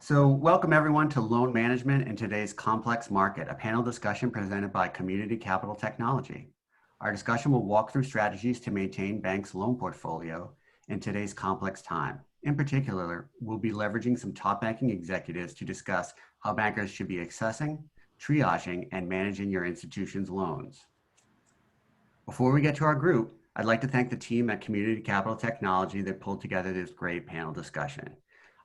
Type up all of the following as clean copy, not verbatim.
So welcome everyone to Loan Management in Today's Complex Market, a panel discussion presented by Community Capital Technology. Our discussion will walk through strategies to maintain banks' loan portfolio in today's complex time. In particular, we'll be leveraging some top banking executives to discuss how bankers should be assessing, triaging, and managing your institution's loans. Before we get to our group, I'd like to thank the team at Community Capital Technology that pulled together this great panel discussion.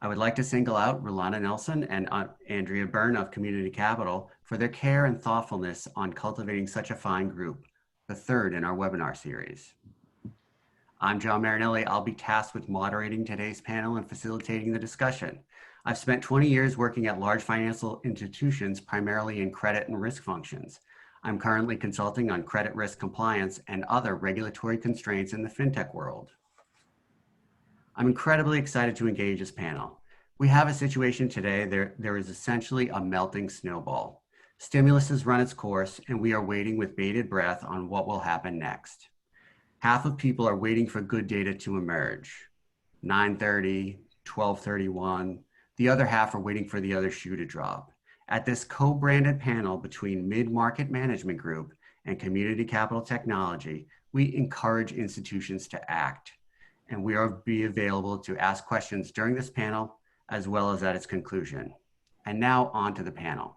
I would like to single out Rolanda Nelson and Andrea Byrne of Community Capital for their care and thoughtfulness on cultivating such a fine group, the third in our webinar series. I'm John Marinelli. I'll be tasked with moderating today's panel and facilitating the discussion. I've spent 20 years working at large financial institutions, primarily in credit and risk functions. I'm currently consulting on credit risk compliance and other regulatory constraints in the FinTech world. I'm incredibly excited to engage this panel. We have a situation today, there is essentially a melting snowball. Stimulus has run its course and we are waiting with bated breath on what will happen next. Half of people are waiting for good data to emerge. 9:30, 12:31, the other half are waiting for the other shoe to drop. At this co-branded panel between Mid-Market Management Group and Community Capital Technology, we encourage institutions to act. And we will be available to ask questions during this panel as well as at its conclusion. And now on to the panel.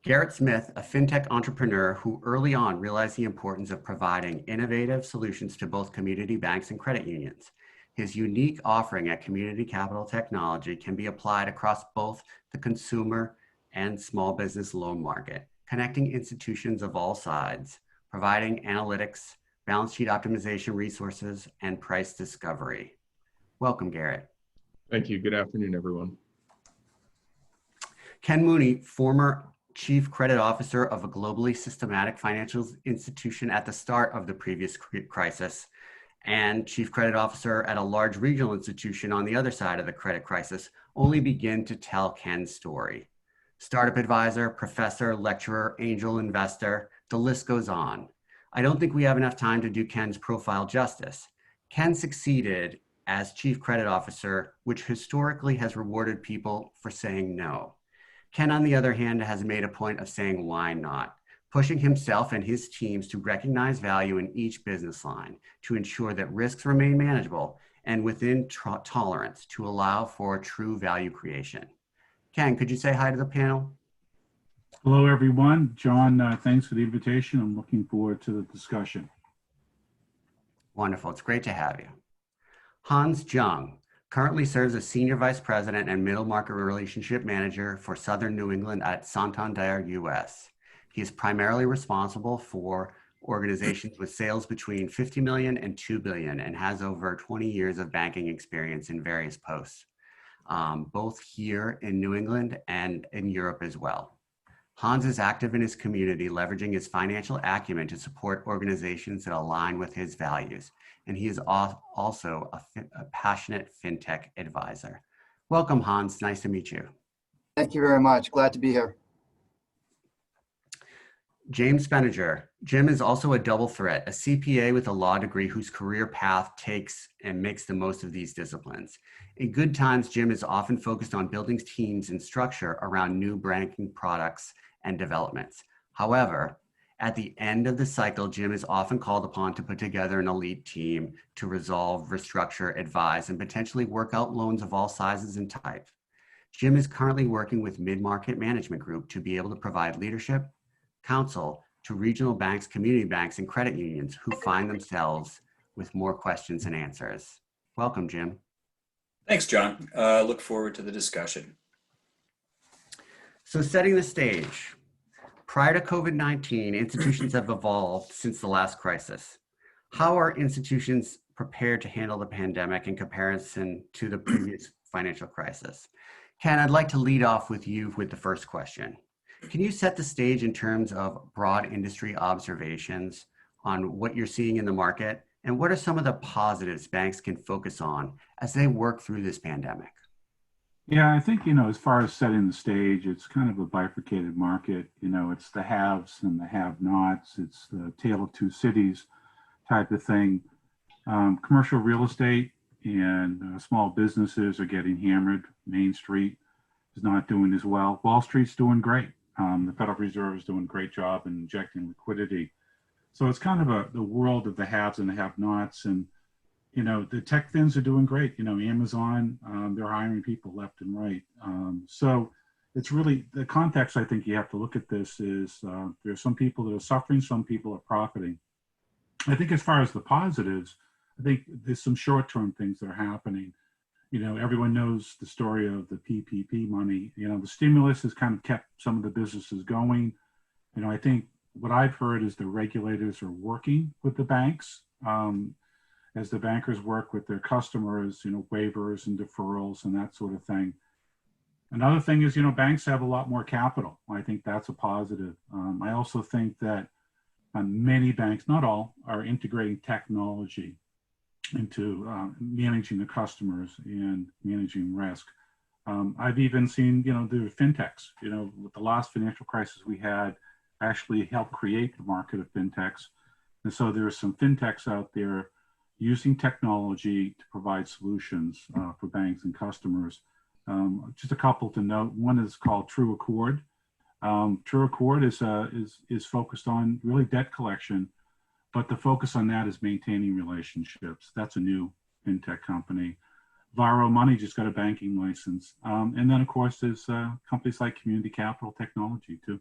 Garrett Smith, a FinTech entrepreneur who early on realized the importance of providing innovative solutions to both community banks and credit unions. His unique offering at Community Capital Technology can be applied across both the consumer and small business loan market, connecting institutions of all sides, providing analytics, balance sheet optimization resources, and price discovery. Welcome, Garrett. Thank you. Good afternoon, everyone. Ken Mooney, former Chief Credit Officer of a globally systematic financial institution at the start of the previous crisis, and Chief Credit Officer at a large regional institution on the other side of the credit crisis, only begin to tell Ken's story. Startup advisor, professor, lecturer, angel investor, the list goes on. I don't think we have enough time to do Ken's profile justice. Ken succeeded as Chief Credit Officer, which historically has rewarded people for saying no. Ken, on the other hand, has made a point of saying why not, pushing himself and his teams to recognize value in each business line to ensure that risks remain manageable and within tolerance to allow for true value creation. Ken, could you say hi to the panel? Hello, everyone. John, thanks for the invitation. I'm looking forward to the discussion. Wonderful. It's great to have you. Hans Zhang currently serves as Senior Vice President and Middle Market Relationship Manager for Southern New England at Santander US. He is primarily responsible for organizations with sales between 50 million and 2 billion and has over 20 years of banking experience in various posts, both here in New England and in Europe as well. Hans is active in his community, leveraging his financial acumen to support organizations that align with his values. And he is also a passionate FinTech advisor. Welcome, Hans. Nice to meet you. Thank you very much. Glad to be here. James Spenager. Jim is also a double threat, a CPA with a law degree whose career path takes and makes the most of these disciplines. In good times, Jim is often focused on building teams and structure around new banking products and developments. However, at the end of the cycle, Jim is often called upon to put together an elite team to resolve, restructure, advise, and potentially work out loans of all sizes and types. Jim is currently working with Mid-Market Management Group to be able to provide leadership, counsel to regional banks, community banks, and credit unions who find themselves with more questions and answers. Welcome, Jim. Thanks, John. Look forward to the discussion. So setting the stage, prior to COVID-19, institutions have evolved since the last crisis. How are institutions prepared to handle the pandemic in comparison to the previous financial crisis? Ken, I'd like to lead off with you with the first question. Can you set the stage in terms of broad industry observations on what you're seeing in the market? And what are some of the positives banks can focus on as they work through this pandemic? Yeah, I think, as far as setting the stage, it's kind of a bifurcated market. It's the haves and the have-nots. It's the tale of two cities type of thing. Commercial real estate and small businesses are getting hammered. Main Street is not doing as well. Wall Street's doing great. The Federal Reserve is doing a great job in injecting liquidity. So it's kind of the world of the haves and the have-nots. And, the tech things are doing great. Amazon, they're hiring people left and right. So it's really the context. I think you have to look at this is there's some people that are suffering, some people are profiting. I think as far as the positives, I think there's some short-term things that are happening. Everyone knows the story of the PPP money. The stimulus has kind of kept some of the businesses going. I think what I've heard is the regulators are working with the banks as the bankers work with their customers, waivers and deferrals and that sort of thing. Another thing is, banks have a lot more capital. I think that's a positive. I also think that many banks, not all, are integrating technology into managing the customers and managing risk. I've even seen, the FinTechs, with the last financial crisis we had actually helped create the market of FinTechs. And so there are some FinTechs out there using technology to provide solutions for banks and customers. Just a couple to note. One is called True Accord. True Accord is focused on really debt collection, but the focus on that is maintaining relationships. That's a new FinTech company. Varo Money just got a banking license. And then, of course, there's companies like Community Capital Technology, too.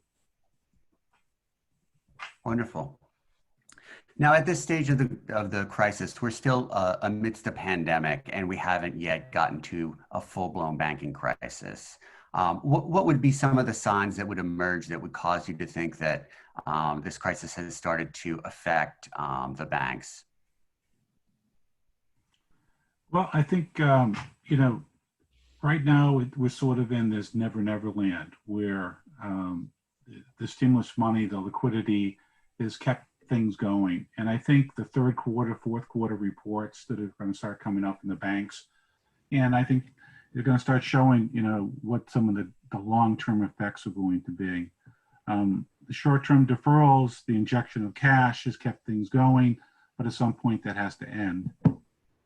Wonderful. Now, at this stage of the crisis, we're still amidst a pandemic, and we haven't yet gotten to a full-blown banking crisis. What would be some of the signs that would emerge that would cause you to think that this crisis has started to affect the banks? Well, I think, right now we're sort of in this never land where the stimulus money, the liquidity has kept things going. And I think the third quarter, fourth quarter reports that are going to start coming up in the banks, and I think they're going to start showing, what some of the long-term effects are going to be. The short-term deferrals, the injection of cash has kept things going, but at some point that has to end.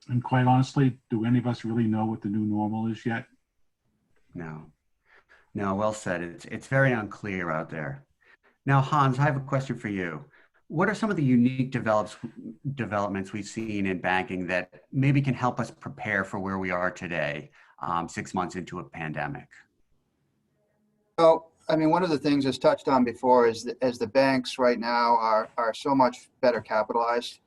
And quite honestly, do any of us really know what the new normal is yet? No, well said. It's very unclear out there. Now, Hans, I have a question for you. What are some of the unique developments we've seen in banking that maybe can help us prepare for where we are today, 6 months into a pandemic? Well, one of the things that's touched on before is that as the banks right now are so much better capitalized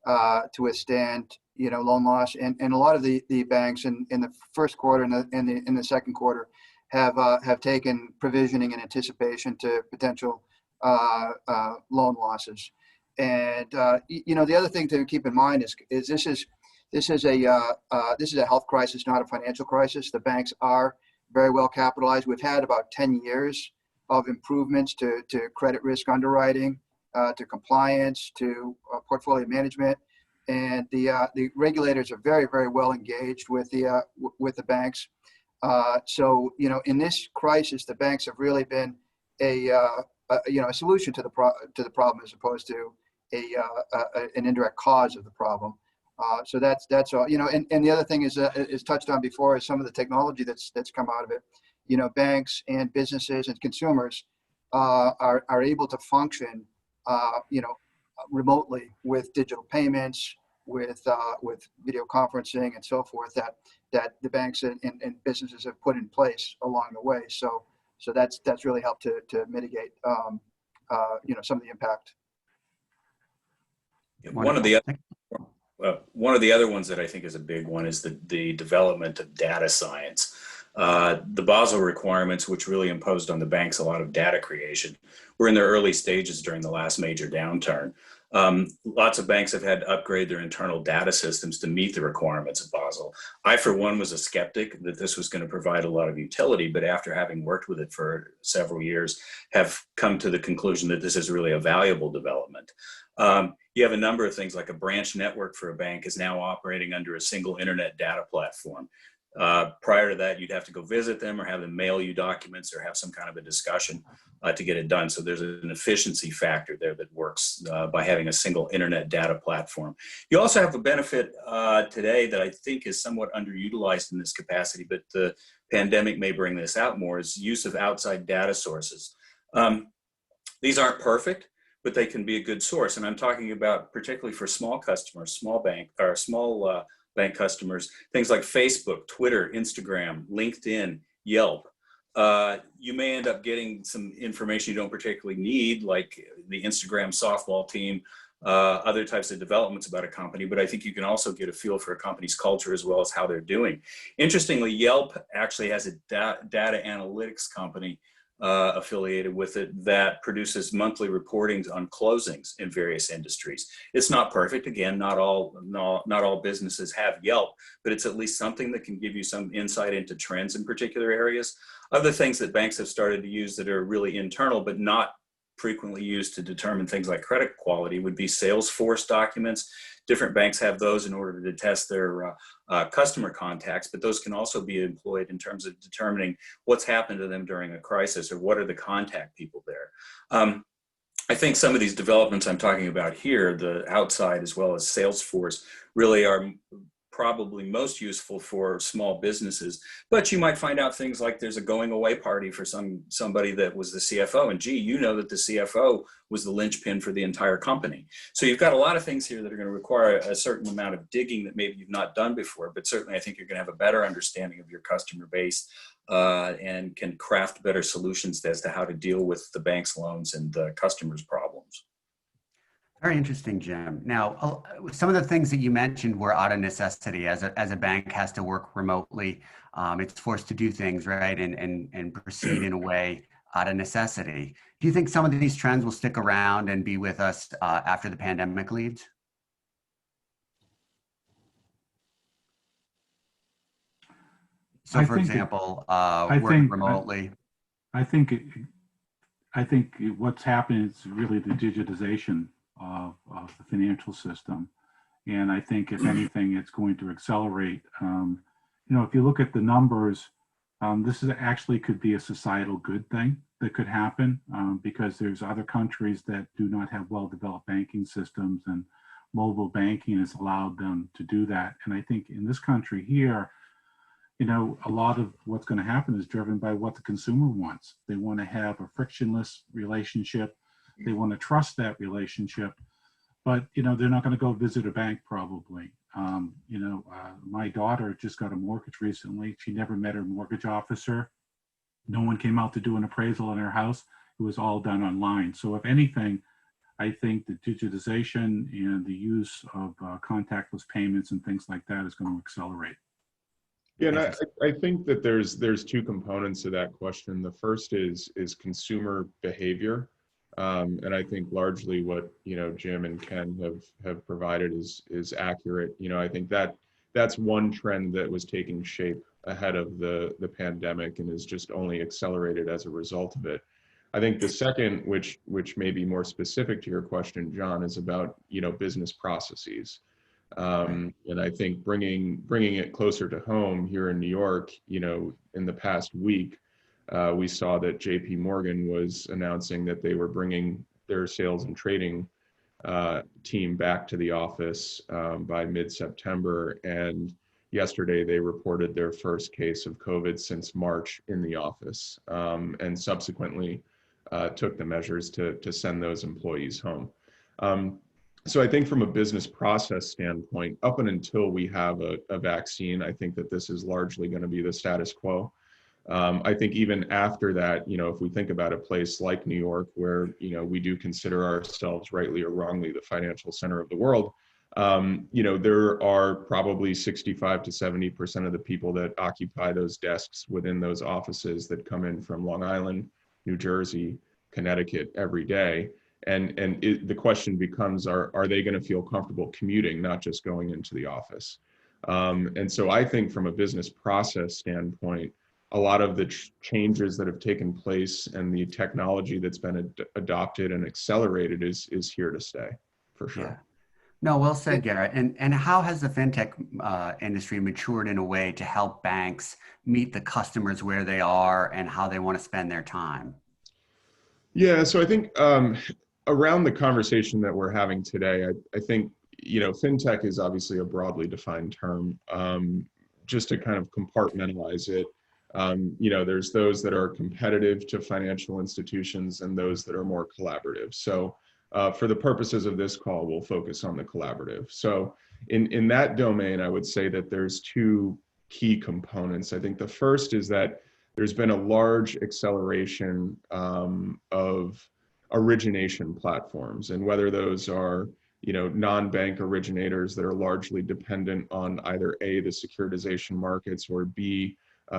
to withstand, loan loss, and a lot of the banks in the first quarter and in the second quarter have taken provisioning in anticipation to potential loan losses. And the other thing to keep in mind is this is a health crisis, not a financial crisis. The banks are very well capitalized. We've had about 10 years of improvements to credit risk underwriting, to compliance, to portfolio management, and the regulators are very, very well engaged with the banks. So in this crisis, the banks have really been a solution to the problem as opposed to an indirect cause of the problem. So that's all. And the other thing is touched on before is some of the technology that's come out of it. Banks and businesses and consumers are able to function, remotely with digital payments, with video conferencing and so forth that the banks and businesses have put in place along the way. So that's really helped to mitigate some of the impact. One of the other ones that I think is a big one is the development of data science. The Basel requirements, which really imposed on the banks a lot of data creation, were in their early stages during the last major downturn. Lots of banks have had to upgrade their internal data systems to meet the requirements of Basel. I, for one, was a skeptic that this was going to provide a lot of utility, but after having worked with it for several years, have come to the conclusion that this is really a valuable development. You have a number of things like a branch network for a bank is now operating under a single internet data platform. Prior to that, you'd have to go visit them or have them mail you documents or have some kind of a discussion to get it done. So there's an efficiency factor there that works by having a single internet data platform. You also have a benefit today that I think is somewhat underutilized in this capacity, but the pandemic may bring this out more, is use of outside data sources. These aren't perfect, but they can be a good source. And I'm talking about particularly for small customers, small bank customers, things like Facebook, Twitter, Instagram, LinkedIn, Yelp. You may end up getting some information you don't particularly need, like the Instagram softball team, other types of developments about a company, but I think you can also get a feel for a company's culture as well as how they're doing. Interestingly, Yelp actually has a data analytics company affiliated with it that produces monthly reportings on closings in various industries. It's not perfect. Again, not all businesses have Yelp, but it's at least something that can give you some insight into trends in particular areas. Other things that banks have started to use that are really internal, but not frequently used to determine things like credit quality, would be Salesforce documents. Different banks have those in order to test their customer contacts, but those can also be employed in terms of determining what's happened to them during a crisis or what are the contact people there. I think some of these developments I'm talking about here, the outside as well as Salesforce, really are probably most useful for small businesses, but you might find out things like there's a going away party for somebody that was the CFO, and gee, you know that the CFO was the linchpin for the entire company. So you've got a lot of things here that are going to require a certain amount of digging that maybe you've not done before, but certainly I think you're going to have a better understanding of your customer base and can craft better solutions as to how to deal with the bank's loans and the customers' problems. Very interesting, Jim. Now, some of the things that you mentioned were out of necessity. As a bank has to work remotely, it's forced to do things, right, and proceed in a way out of necessity. Do you think some of these trends will stick around and be with us after the pandemic leaves? So, for example, working remotely. I think what's happening is really the digitization of the financial system. And I think if anything, it's going to accelerate. If you look at the numbers, this actually could be a societal good thing that could happen because there's other countries that do not have well-developed banking systems, and mobile banking has allowed them to do that. And I think in this country here, a lot of what's going to happen is driven by what the consumer wants. They want to have a frictionless relationship. They want to trust that relationship, but they're not going to go visit a bank probably. My daughter just got a mortgage recently. She never met her mortgage officer. No one came out to do an appraisal on her house. It was all done online. So if anything, I think the digitization and the use of contactless payments and things like that is going to accelerate. Yeah, and I think that there's two components to that question. The first is consumer behavior. And I think largely what Jim and Ken have provided is accurate. I think that's one trend that was taking shape ahead of the pandemic and is just only accelerated as a result of it. I think the second, which may be more specific to your question, John, is about business processes. And I think bringing it closer to home here in New York, in the past week. We saw that JP Morgan was announcing that they were bringing their sales and trading team back to the office by mid-September. And yesterday they reported their first case of COVID since March in the office, and subsequently took the measures to send those employees home. So I think from a business process standpoint, up and until we have a vaccine, I think that this is largely going to be the status quo. I think even after that, if we think about a place like New York, where, we do consider ourselves rightly or wrongly the financial center of the world, there are probably 65 to 70% of the people that occupy those desks within those offices that come in from Long Island, New Jersey, Connecticut every day. And the question becomes, are they going to feel comfortable commuting, not just going into the office? And so I think from a business process standpoint, a lot of the changes that have taken place and the technology that's been adopted and accelerated is here to stay, for sure. Yeah. No, well said, Garrett. And how has the FinTech industry matured in a way to help banks meet the customers where they are and how they want to spend their time? Yeah, so I think around the conversation that we're having today, I think, FinTech is obviously a broadly defined term. Just to kind of compartmentalize it, There's those that are competitive to financial institutions and those that are more collaborative. So for the purposes of this call, we'll focus on the collaborative. So in that domain, I would say that there's two key components. I think the first is that there's been a large acceleration of origination platforms, and whether those are non-bank originators that are largely dependent on either A, the securitization markets, or B,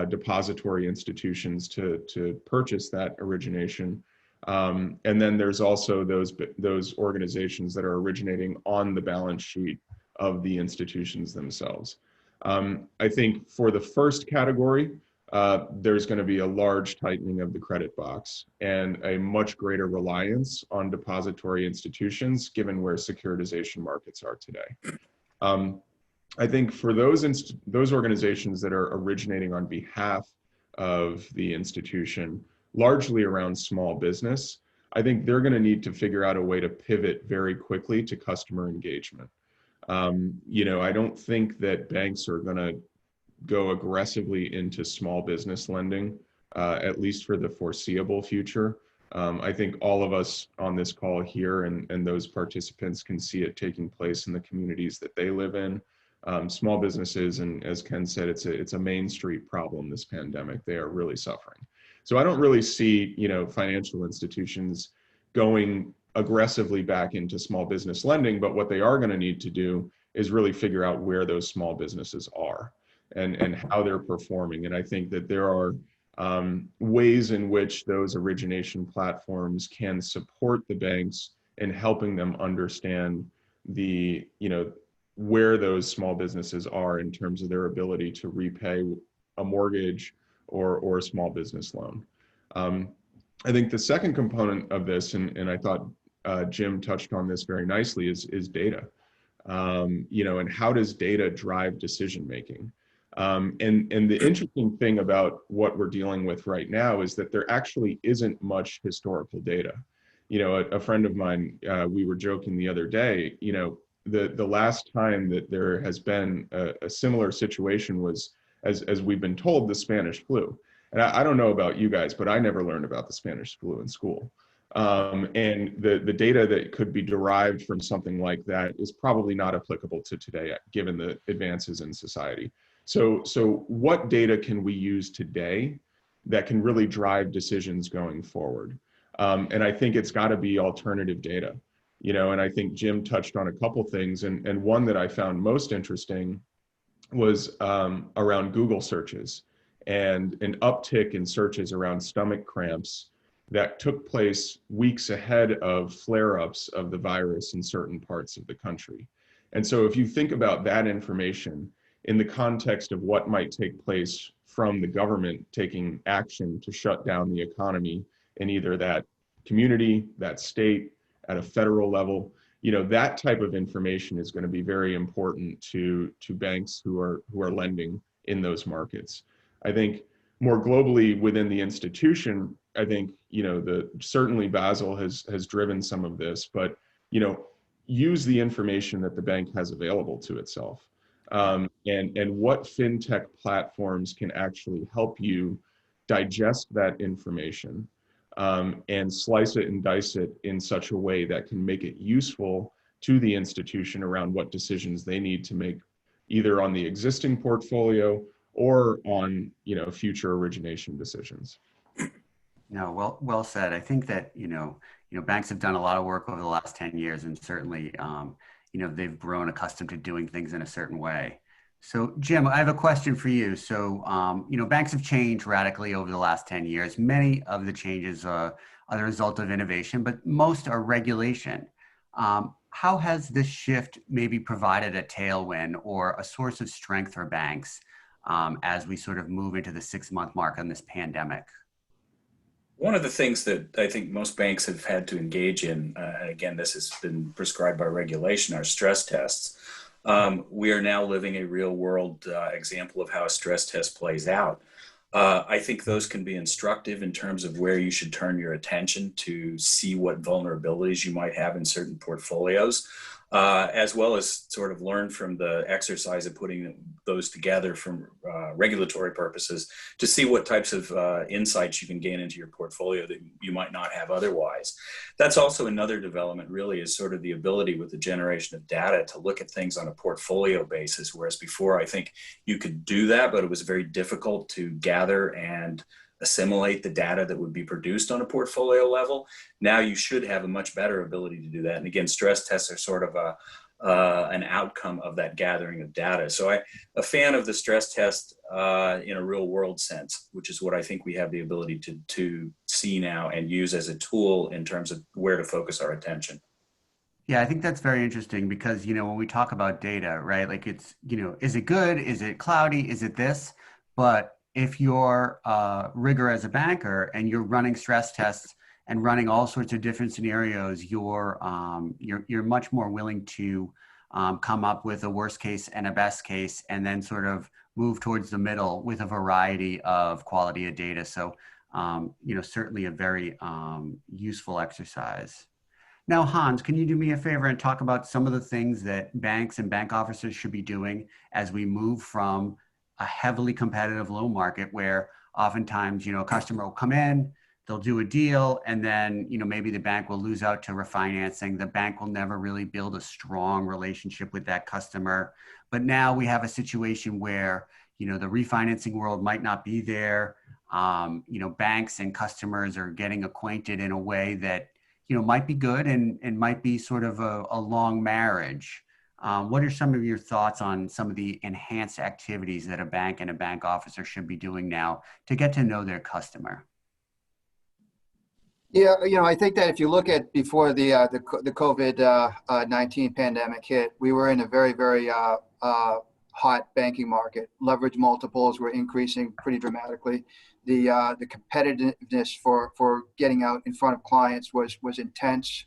depository institutions to purchase that origination. And then there's also those organizations that are originating on the balance sheet of the institutions themselves. I think for the first category, there's going to be a large tightening of the credit box and a much greater reliance on depository institutions, given where securitization markets are today. I think for those organizations that are originating on behalf of the institution, largely around small business, I think they're going to need to figure out a way to pivot very quickly to customer engagement. I don't think that banks are going to go aggressively into small business lending, at least for the foreseeable future. I think all of us on this call here and those participants can see it taking place in the communities that they live in. Small businesses, and as Ken said, it's a Main Street problem, this pandemic. They are really suffering. So I don't really see, financial institutions going aggressively back into small business lending, but what they are going to need to do is really figure out where those small businesses are and how they're performing. And I think that there are ways in which those origination platforms can support the banks in helping them understand where those small businesses are in terms of their ability to repay a mortgage or a small business loan. I think the second component of this, and I thought Jim touched on this very nicely, is data. And how does data drive decision making? And the interesting thing about what we're dealing with right now is that there actually isn't much historical data. A friend of mine, we were joking the other day, the last time that there has been a similar situation was, as we've been told, the Spanish flu. And I don't know about you guys, but I never learned about the Spanish flu in school. And the data that could be derived from something like that is probably not applicable to today, given the advances in society. So what data can we use today that can really drive decisions going forward? And I think it's got to be alternative data. And I think Jim touched on a couple things, and one that I found most interesting was around Google searches and an uptick in searches around stomach cramps that took place weeks ahead of flare-ups of the virus in certain parts of the country. And so if you think about that information in the context of what might take place from the government taking action to shut down the economy in either that community, that state, at a federal level, that type of information is going to be very important to banks who are lending in those markets. I think more globally within the institution, I think, certainly Basel has driven some of this, but, use the information that the bank has available to itself. And what FinTech platforms can actually help you digest that information and slice it and dice it in such a way that can make it useful to the institution around what decisions they need to make, either on the existing portfolio or on future origination decisions. No, well said. I think that banks have done a lot of work over the last 10 years, and certainly they've grown accustomed to doing things in a certain way. So Jim, I have a question for you. So banks have changed radically over the last 10 years. Many of the changes are the result of innovation, but most are regulation. How has this shift maybe provided a tailwind or a source of strength for banks as we sort of move into the 6-month mark on this pandemic? One of the things that I think most banks have had to engage in, and again, this has been prescribed by regulation, are stress tests. We are now living a real world example of how a stress test plays out. I think those can be instructive in terms of where you should turn your attention to see what vulnerabilities you might have in certain portfolios. as well as sort of learn from the exercise of putting those together from regulatory purposes to see what types of insights you can gain into your portfolio that you might not have otherwise. That's also another development, really, is sort of the ability with the generation of data to look at things on a portfolio basis, whereas before I think you could do that, but it was very difficult to gather and assimilate the data that would be produced on a portfolio level. Now you should have a much better ability to do that. And again, stress tests are sort of an outcome of that gathering of data. So I'm a fan of the stress test in a real world sense, which is what I think we have the ability to see now and use as a tool in terms of where to focus our attention. Yeah, I think that's very interesting because, when we talk about data, right, like it's, is it good? Is it cloudy? Is it this? But if you're rigor as a banker and you're running stress tests and running all sorts of different scenarios, you're much more willing to come up with a worst case and a best case, and then sort of move towards the middle with a variety of quality of data. So, certainly a very useful exercise. Now, Hans, can you do me a favor and talk about some of the things that banks and bank officers should be doing as we move from a heavily competitive loan market where oftentimes, a customer will come in, they'll do a deal, and then, maybe the bank will lose out to refinancing. The bank will never really build a strong relationship with that customer. But now we have a situation where, the refinancing world might not be there. Banks and customers are getting acquainted in a way that, might be good and might be sort of a long marriage. What are some of your thoughts on some of the enhanced activities that a bank and a bank officer should be doing now to get to know their customer? Yeah, I think that if you look at before the COVID-19 pandemic hit, we were in a very, very hot banking market. Leverage multiples were increasing pretty dramatically. The competitiveness for getting out in front of clients was intense.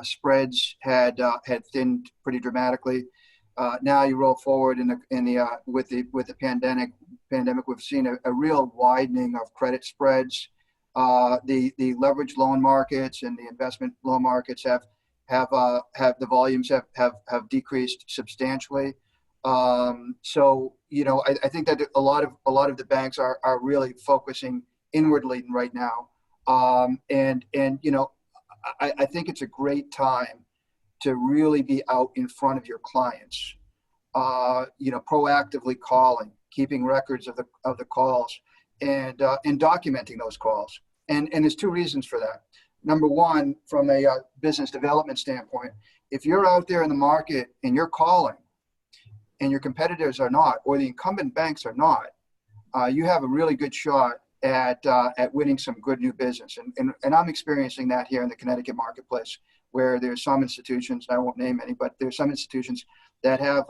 Spreads had thinned pretty dramatically. Now you roll forward with the pandemic, we've seen a real widening of credit spreads. The leverage loan markets and the investment loan markets have the volumes have decreased substantially. So I think that a lot of the banks are really focusing inwardly right now, and I think it's a great time to really be out in front of your clients, proactively calling, keeping records of the calls, and documenting those calls. And there's two reasons for that. Number one, from a business development standpoint, if you're out there in the market and you're calling and your competitors are not, or the incumbent banks are not, you have a really good shot at winning some good new business. And I'm experiencing that here in the Connecticut marketplace, where there's some institutions, I won't name any, but there's some institutions that have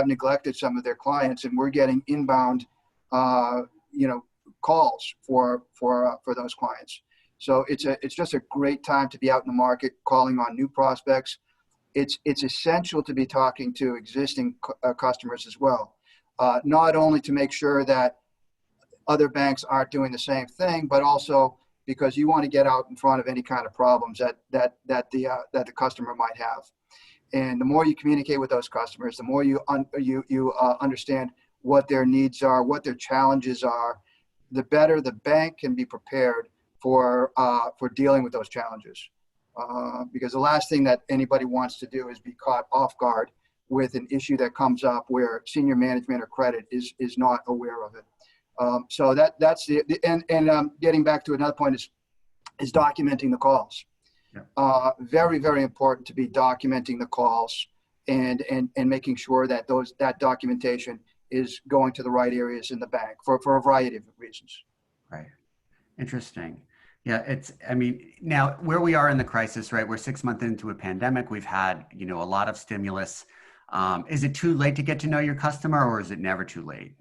neglected some of their clients, and we're getting inbound, calls for those clients. So it's just a great time to be out in the market calling on new prospects. It's essential to be talking to existing customers as well, not only to make sure that other banks aren't doing the same thing, but also because you want to get out in front of any kind of problems that the customer might have. And the more you communicate with those customers, the more you understand what their needs are, what their challenges are, the better the bank can be prepared for dealing with those challenges. Because the last thing that anybody wants to do is be caught off guard with an issue that comes up where senior management or credit is not aware of it. So that's getting back to another point is documenting the calls. Yeah. Very, very important to be documenting the calls and making sure that that documentation is going to the right areas in the bank for a variety of reasons. Right. Interesting. Yeah, now where we are in the crisis, right? We're 6 months into a pandemic. We've had, a lot of stimulus. Is it too late to get to know your customer, or is it never too late?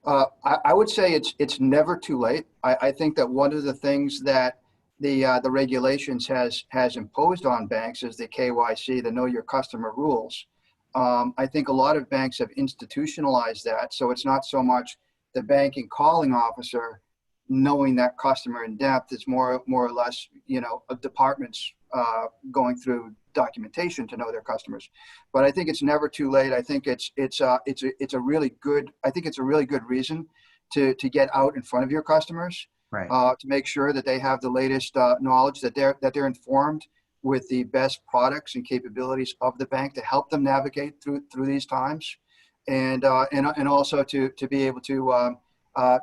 I would say it's never too late. I think that one of the things that the regulations has imposed on banks is the KYC, the Know Your Customer rules. I think a lot of banks have institutionalized that, so it's not so much the banking calling officer knowing that customer in depth. It's more or less, departments going through documentation to know their customers. But I think it's never too late. I think it's a really good reason to get out in front of your customers, Right. to make sure that they have the latest knowledge, that they're informed with the best products and capabilities of the bank to help them navigate through these times, and also to be able to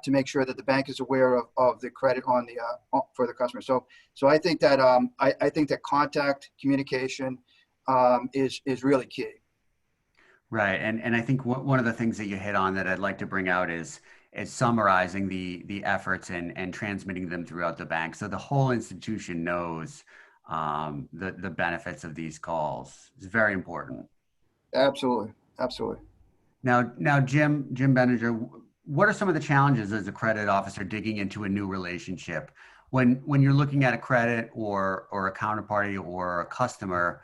make sure that the bank is aware of the credit on the for the customer. So I think that I think that contact communication is really key. Right. And I think one of the things that you hit on that I'd like to bring out is summarizing the efforts and transmitting them throughout the bank, so the whole institution knows the benefits of these calls. It's very important. Absolutely. Now, Jim Spenager, what are some of the challenges as a credit officer digging into a new relationship? When you're looking at a credit or a counterparty or a customer,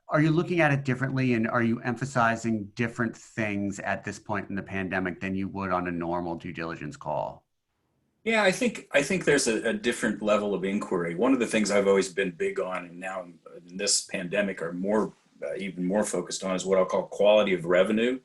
are you looking at it differently, and are you emphasizing different things at this point in the pandemic than you would on a normal due diligence call? Yeah, I think there's a different level of inquiry. One of the things I've always been big on, and now in this pandemic are more even more focused on, is what I'll call quality of revenue.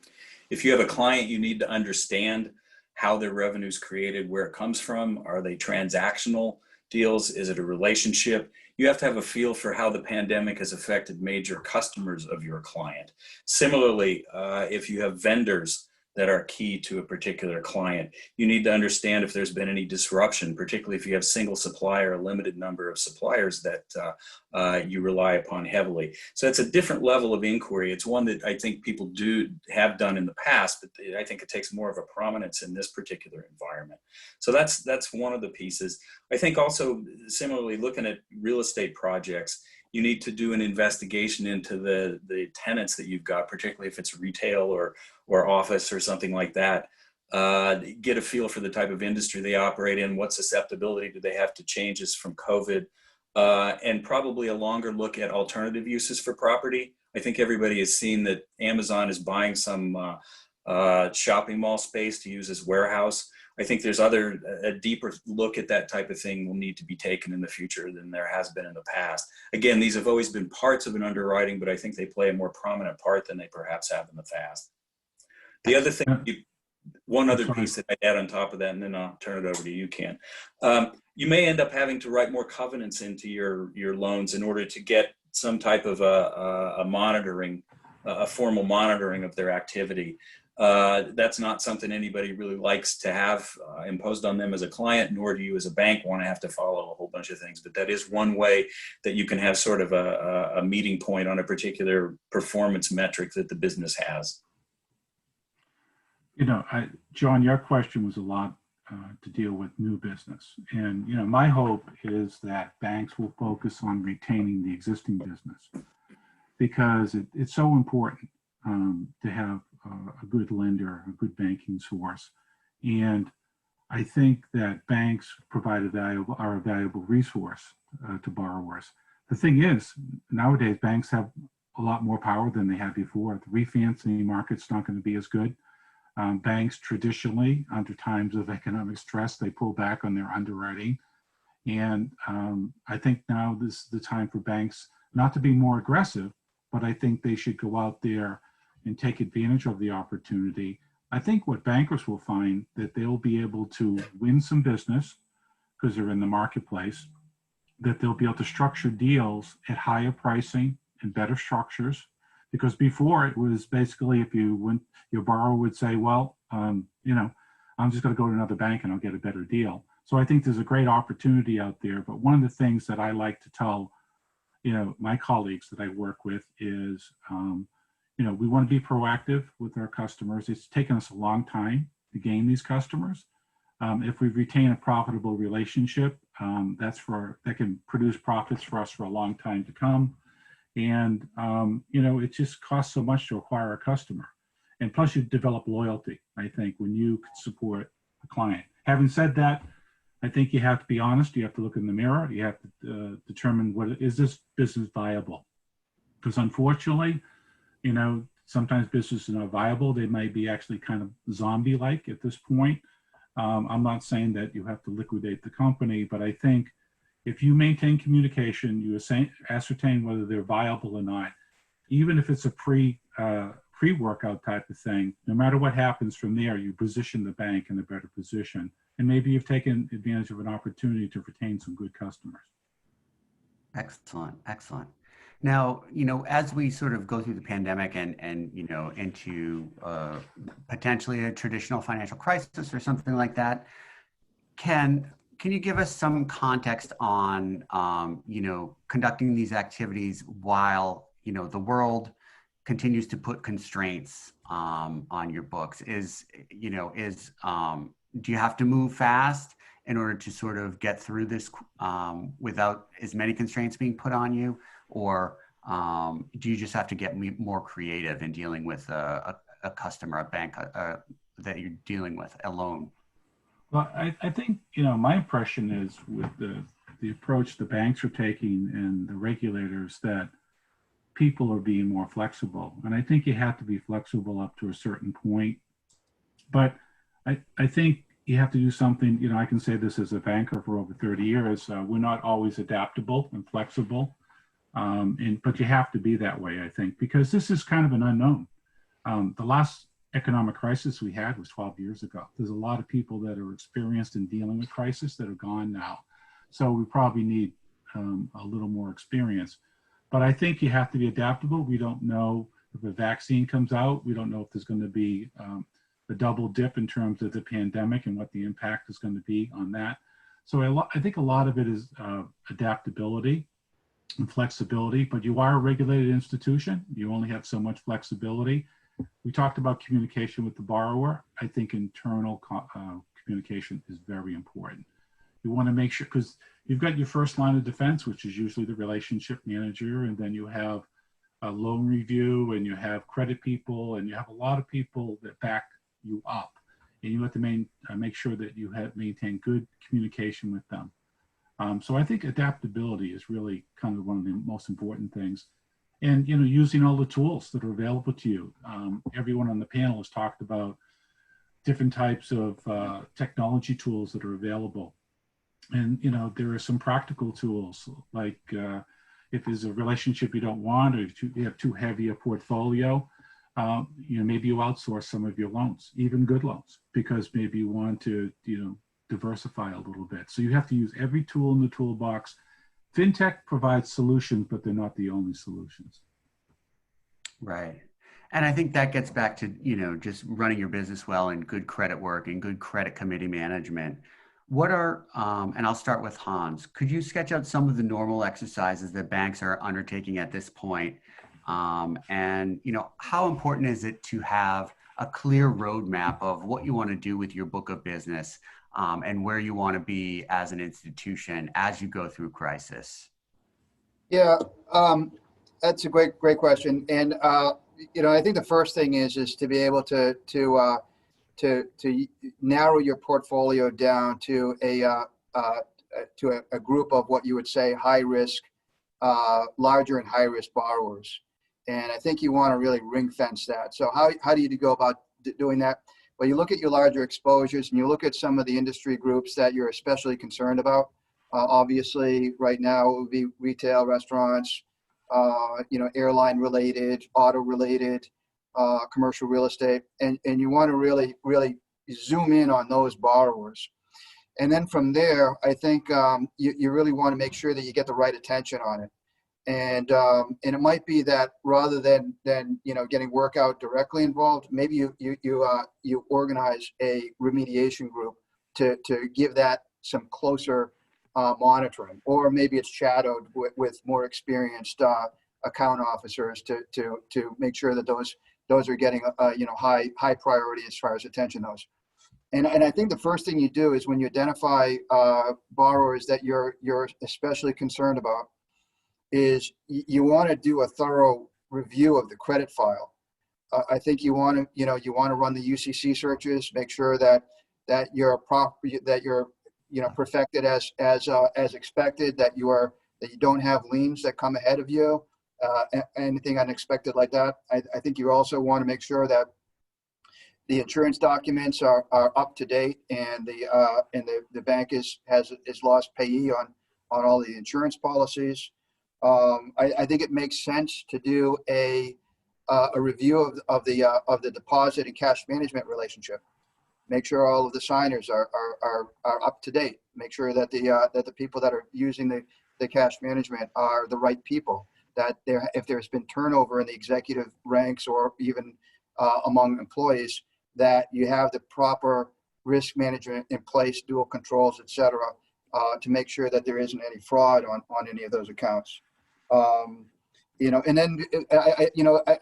If you have a client, you need to understand how their revenue is created, where it comes from. Are they transactional deals? Is it a relationship? You have to have a feel for how the pandemic has affected major customers of your client. Similarly, if you have vendors that are key to a particular client, you need to understand if there's been any disruption, particularly if you have single supplier, a limited number of suppliers that you rely upon heavily. So it's a different level of inquiry. It's one that I think people have done in the past, but I think it takes more of a prominence in this particular environment. So that's one of the pieces. I think also similarly, looking at real estate projects, you need to do an investigation into the tenants that you've got, particularly if it's retail or office or something like that. Get a feel for the type of industry they operate in, what susceptibility do they have to changes from COVID, and probably a longer look at alternative uses for property. I think everybody has seen that Amazon is buying some shopping mall space to use as warehouse. I think there's a deeper look at that type of thing will need to be taken in the future than there has been in the past. Again, these have always been parts of an underwriting, but I think they play a more prominent part than they perhaps have in the past. The other thing, one other piece that I'd add on top of that, and then I'll turn it over to you, Ken. You may end up having to write more covenants into your loans in order to get some type of a monitoring, a formal monitoring of their activity. That's not something anybody really likes to have imposed on them as a client, nor do you as a bank want to have to follow a whole bunch of things. But that is one way that you can have sort of a meeting point on a particular performance metric that the business has. You know, John, your question was a lot to deal with new business. And, you know, my hope is that banks will focus on retaining the existing business, because it's so important to have a good lender, a good banking source. And I think that banks provide are a valuable resource to borrowers. The thing is, nowadays, banks have a lot more power than they had before. The refinancing market's not going to be as good. Banks traditionally, under times of economic stress, they pull back on their underwriting. And I think now this is the time for banks not to be more aggressive, but I think they should go out there and take advantage of the opportunity. I think what bankers will find that they'll be able to win some business because they're in the marketplace, that they'll be able to structure deals at higher pricing and better structures. Because before it was basically, if you went, your borrower would say, well, you know, I'm just going to go to another bank and I'll get a better deal. So I think there's a great opportunity out there. But one of the things that I like to tell, you know, my colleagues that I work with is, you know, we want to be proactive with our customers. It's taken us a long time to gain these customers. If we retain a profitable relationship, that can produce profits for us for a long time to come. And, you know, it just costs so much to acquire a customer. And plus you develop loyalty, I think, when you can support a client. Having said that, I think you have to be honest. You have to look in the mirror. You have to determine is this business viable? Because unfortunately, you know, sometimes businesses are not viable. They might be actually kind of zombie-like at this point. I'm not saying that you have to liquidate the company, but I think, If you maintain communication, you ascertain whether they're viable or not, even if it's a pre-workout type of thing, no matter what happens from there, you position the bank in a better position. And maybe you've taken advantage of an opportunity to retain some good customers. Excellent, excellent. Now, as we sort of go through the pandemic and into potentially a traditional financial crisis or something like that, can you give us some context on, conducting these activities while, the world continues to put constraints on your books? Do you have to move fast in order to sort of get through this without as many constraints being put on you? Or do you just have to get more creative in dealing with a customer, a bank that you're dealing with, a loan? Well, I think, my impression is with the approach the banks are taking and the regulators, that people are being more flexible. And I think you have to be flexible up to a certain point. But I think you have to do something, I can say this as a banker for over 30 years, we're not always adaptable and flexible. But you have to be that way, I think, because this is kind of an unknown. The last economic crisis we had was 12 years ago. There's a lot of people that are experienced in dealing with crisis that are gone now. So we probably need a little more experience. But I think you have to be adaptable. We don't know if a vaccine comes out. We don't know if there's going to be a double dip in terms of the pandemic and what the impact is going to be on that. So I think a lot of it is adaptability and flexibility, but you are a regulated institution. You only have so much flexibility. We talked about communication with the borrower. I think internal communication is very important. You want to make sure, because you've got your first line of defense, which is usually the relationship manager, and then you have a loan review, and you have credit people, and you have a lot of people that back you up. And you have to make sure that you maintain good communication with them. So I think adaptability is really kind of one of the most important things. And, using all the tools that are available to you. Everyone on the panel has talked about different types of technology tools that are available. And, there are some practical tools, like if there's a relationship you don't want, or if you have too heavy a portfolio, maybe you outsource some of your loans, even good loans, because maybe you want to, diversify a little bit. So you have to use every tool in the toolbox. FinTech provides solutions, but they're not the only solutions. Right. And I think that gets back to, just running your business well and good credit work and good credit committee management. What are, and I'll start with Hans, could you sketch out some of the normal exercises that banks are undertaking at this point? And, how important is it to have a clear roadmap of what you want to do with your book of business and where you want to be as an institution as you go through crisis? Yeah, that's a great question. And, I think the first thing is to be able to narrow your portfolio down to a group of what you would say high risk, larger and high risk borrowers. And I think you want to really ring fence that. So how do you go about doing that? Well, you look at your larger exposures and you look at some of the industry groups that you're especially concerned about. Obviously, right now it would be retail, restaurants, airline related, auto related, commercial real estate, and you want to really zoom in on those borrowers. And then from there, I think you really want to make sure that you get the right attention on it. And it might be that rather than getting workout directly involved, maybe you organize a remediation group to give that some closer monitoring, or maybe it's shadowed with more experienced account officers to make sure that those are getting high priority as far as attention goes. And I think the first thing you do is when you identify borrowers that you're especially concerned about, is you want to do a thorough review of the credit file. I think you want to run the UCC searches, make sure that you're perfected as expected, that you don't have liens that come ahead of you, anything unexpected like that. I think you also want to make sure that the insurance documents are up to date, and the bank has lost payee all the insurance policies. I think it makes sense to do a review of the deposit and cash management relationship. Make sure all of the signers are up to date. Make sure that the people that are using the cash management are the right people. That if there's been turnover in the executive ranks or even among employees, that you have the proper risk management in place, dual controls, et cetera, to make sure that there isn't any fraud on any of those accounts. And then I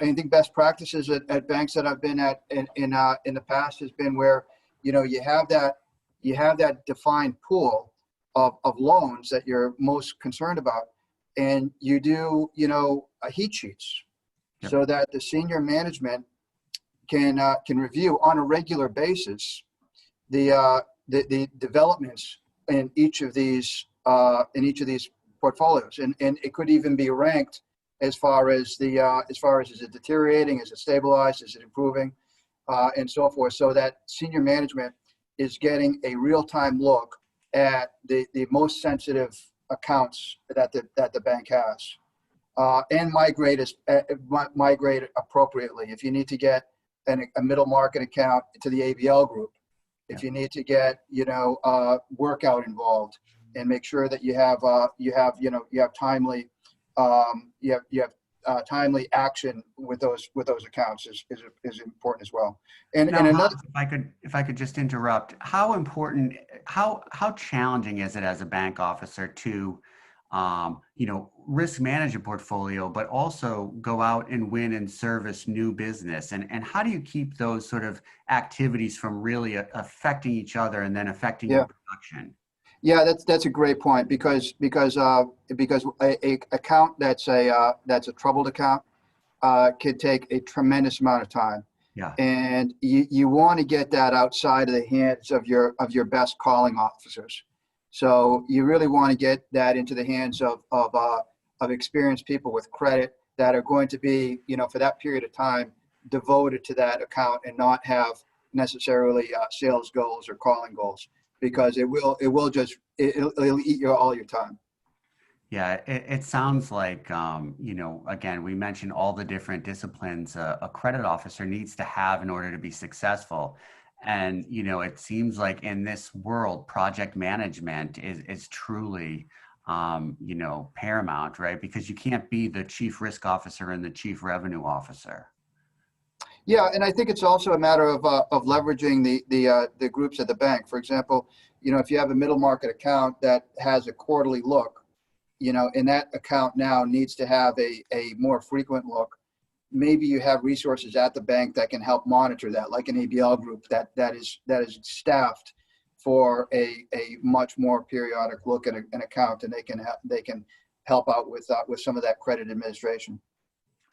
think best practices at banks that I've been at in the past has been where you have that defined pool of loans that you're most concerned about, and you do heat sheets. Yep. So that the senior management can review on a regular basis the developments in each of these portfolios, and it could even be ranked as far as is it deteriorating, is it stabilized, is it improving, and so forth, so that senior management is getting a real-time look at the most sensitive accounts that the bank has, and migrate appropriately. If you need to get a middle market account to the ABL group, if you need to get workout involved, and make sure that you have timely timely action with those accounts is important as well. And another, if I could just interrupt, how challenging is it as a bank officer to risk manage a portfolio, but also go out and win and service new business? And how do you keep those sort of activities from really affecting each other and then affecting your production? Yeah, that's a great point, because a account that's a troubled account could take a tremendous amount of time. Yeah. And you want to get that outside of the hands of your best calling officers. So you really want to get that into the hands of experienced people with credit that are going to be, for that period of time, devoted to that account and not have necessarily sales goals or calling goals, because it'll eat all your time. Yeah, it sounds like, again, we mentioned all the different disciplines a credit officer needs to have in order to be successful. And, it seems like in this world, project management is truly, paramount, right? Because you can't be the chief risk officer and the chief revenue officer. Yeah, and I think it's also a matter of leveraging the groups at the bank. For example, if you have a middle market account that has a quarterly look, and that account now needs to have a more frequent look, maybe you have resources at the bank that can help monitor that, like an ABL group that is staffed for a much more periodic look at an account, and they can help out with some of that credit administration.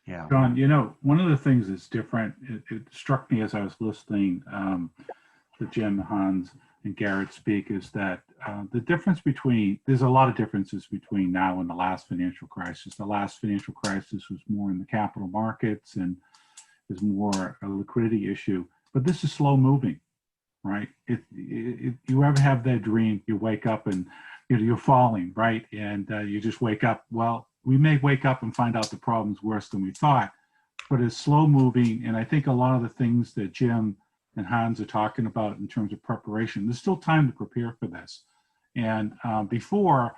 Yeah. John, one of the things that's different, it struck me as I was listening to Jim, Hans, and Garrett speak, is that there's a lot of differences between now and the last financial crisis. The last financial crisis was more in the capital markets and is more a liquidity issue, but this is slow moving, right? You ever have that dream, you wake up and you're falling, right? And you just wake up. Well, we may wake up and find out the problem's worse than we thought, but it's slow moving. And I think a lot of the things that Jim and Hans are talking about in terms of preparation, there's still time to prepare for this. And before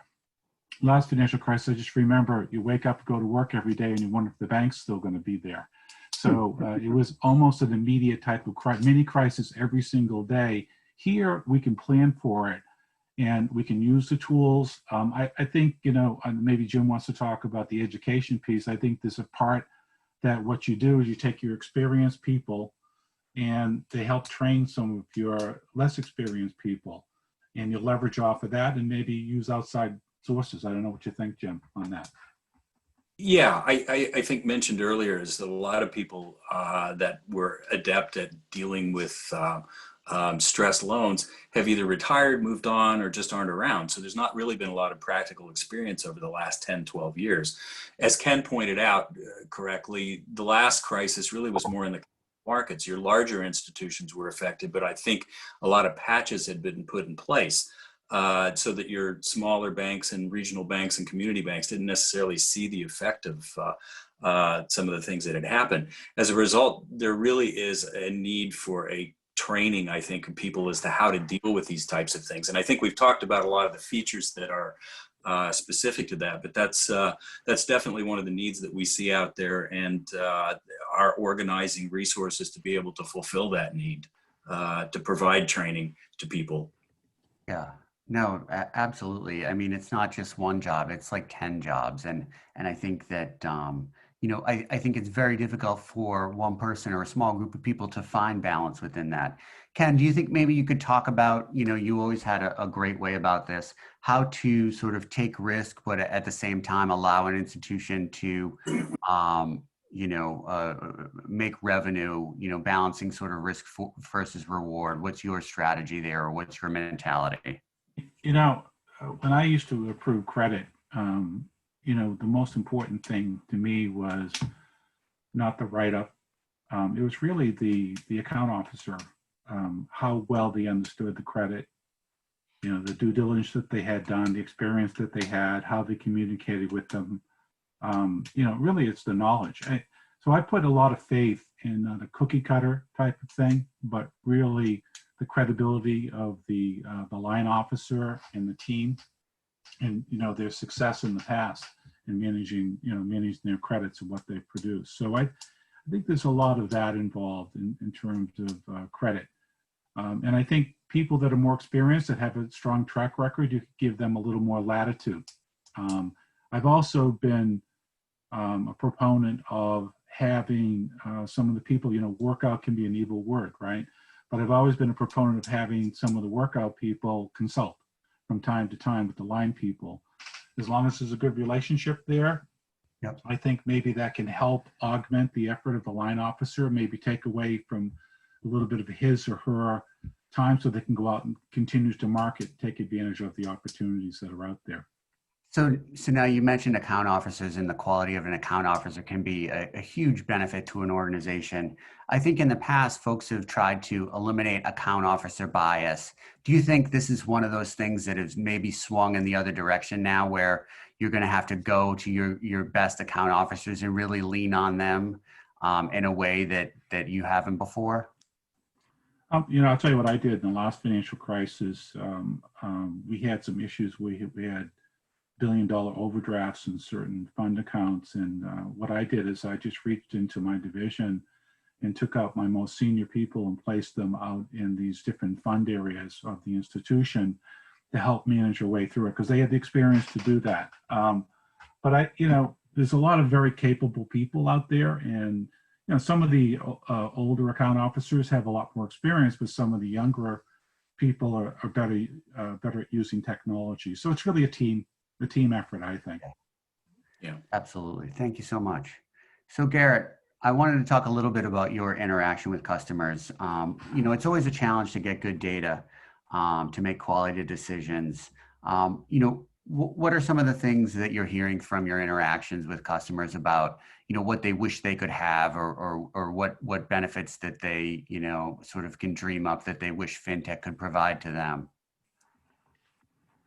last financial crisis, I just remember you wake up, go to work every day, and you wonder if the bank's still going to be there. So it was almost an immediate type of mini crisis every single day. Here, we can plan for it, and we can use the tools. I think, maybe Jim wants to talk about the education piece. I think there's a part that what you do is you take your experienced people and they help train some of your less experienced people, and you leverage off of that and maybe use outside sources. I don't know what you think, Jim, on that. Yeah, I think mentioned earlier is that a lot of people that were adept at dealing with stress loans have either retired, moved on, or just aren't around. So there's not really been a lot of practical experience over the last 10, 12 years. As Ken pointed out correctly, the last crisis really was more in the markets. Your larger institutions were affected, but I think a lot of patches had been put in place. so that your smaller banks and regional banks and community banks didn't necessarily see the effect of some of the things that had happened. As a result, there really is a need for a training, I think, of people as to how to deal with these types of things. And I think we've talked about a lot of the features that are specific to that, but that's definitely one of the needs that we see out there, and are organizing resources to be able to fulfill that need, to provide training to people. Yeah, no, absolutely. I mean, it's not just one job, it's like 10 jobs. And I think that, I think it's very difficult for one person or a small group of people to find balance within that. Ken, do you think maybe you could talk about, you always had a great way about this, how to sort of take risk, but at the same time allow an institution to, make revenue, balancing sort of risk versus reward? What's your strategy there, or what's your mentality? When I used to approve credit, the most important thing to me was not the write-up. It was really the account officer, how well they understood the credit, the due diligence that they had done, the experience that they had, how they communicated with them. Really it's the knowledge. So I put a lot of faith in the cookie cutter type of thing, but really the credibility of the line officer and the team, and their success in the past in managing their credits and what they produce. So I think there's a lot of that involved in terms of credit. And I think people that are more experienced, that have a strong track record, you could give them a little more latitude. I've also been a proponent of having some of the people, workout can be an evil word, right? But I've always been a proponent of having some of the workout people consult from time to time with the line people. As long as there's a good relationship there, yep, I think maybe that can help augment the effort of the line officer, maybe take away from a little bit of his or her time so they can go out and continue to market, take advantage of the opportunities that are out there. So now you mentioned account officers, and the quality of an account officer can be a huge benefit to an organization. I think in the past, folks have tried to eliminate account officer bias. Do you think this is one of those things that has maybe swung in the other direction now, where you're going to have to go to your best account officers and really lean on them in a way that you haven't before? I'll tell you what I did in the last financial crisis. We had some issues. We had billion-dollar overdrafts in certain fund accounts. And what I did is I just reached into my division and took out my most senior people and placed them out in these different fund areas of the institution to help manage our way through it, because they had the experience to do that. But there's a lot of very capable people out there, and some of the older account officers have a lot more experience, but some of the younger people are better at using technology. So it's really a team effort, I think. Yeah, absolutely. Thank you so much. So Garrett, I wanted to talk a little bit about your interaction with customers. It's always a challenge to get good data to make quality decisions. What are some of the things that you're hearing from your interactions with customers about, what they wish they could have, or what benefits that they, sort of can dream up that they wish FinTech could provide to them?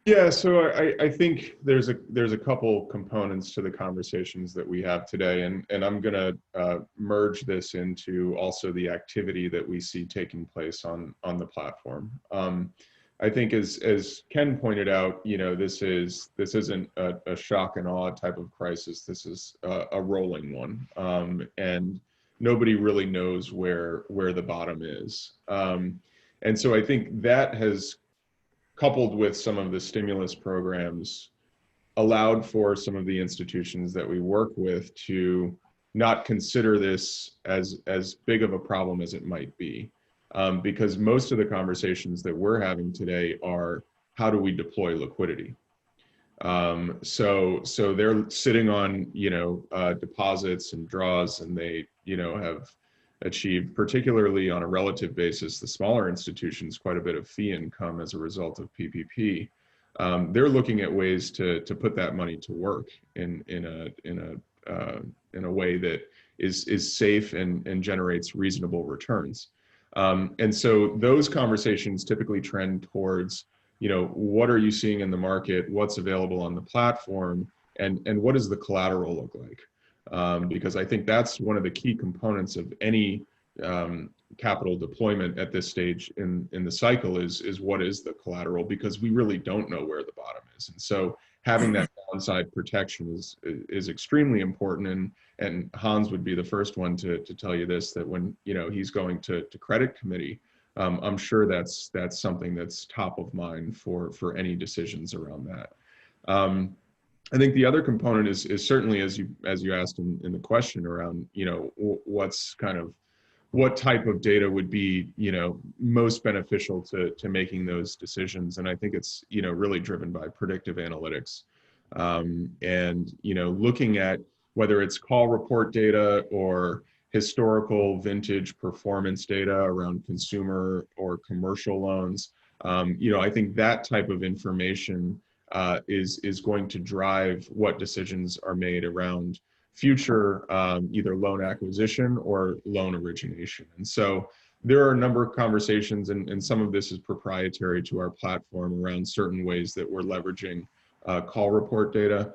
Yeah, so I think there's a couple components to the conversations that we have today, and I'm going to merge this into also the activity that we see taking place on the platform. I think as Ken pointed out, this isn't a shock and awe type of crisis. This is a rolling one, and nobody really knows where the bottom is. And so I think that has, coupled with some of the stimulus programs, allowed for some of the institutions that we work with to not consider this as big of a problem as it might be. Because most of the conversations that we're having today are, how do we deploy liquidity? So they're sitting on, deposits and draws, and they, have achieved, particularly on a relative basis, the smaller institutions, quite a bit of fee income as a result of PPP. They're looking at ways to put that money to work in a way that is safe and generates reasonable returns. And so those conversations typically trend towards, what are you seeing in the market, what's available on the platform, and what does the collateral look like? Because I think that's one of the key components of any capital deployment at this stage in the cycle is what is the collateral, because we really don't know where the bottom is. And so having that downside protection is extremely important. And Hans would be the first one to tell you this, that when he's going to credit committee, I'm sure that's something that's top of mind for any decisions around that. I think the other component is certainly, as you asked in the question around, what type of data would be, most beneficial to making those decisions. And I think it's, really driven by predictive analytics. And, looking at whether it's call report data or historical vintage performance data around consumer or commercial loans, I think that type of information is going to drive what decisions are made around future either loan acquisition or loan origination. And so there are a number of conversations, and some of this is proprietary to our platform, around certain ways that we're leveraging call report data,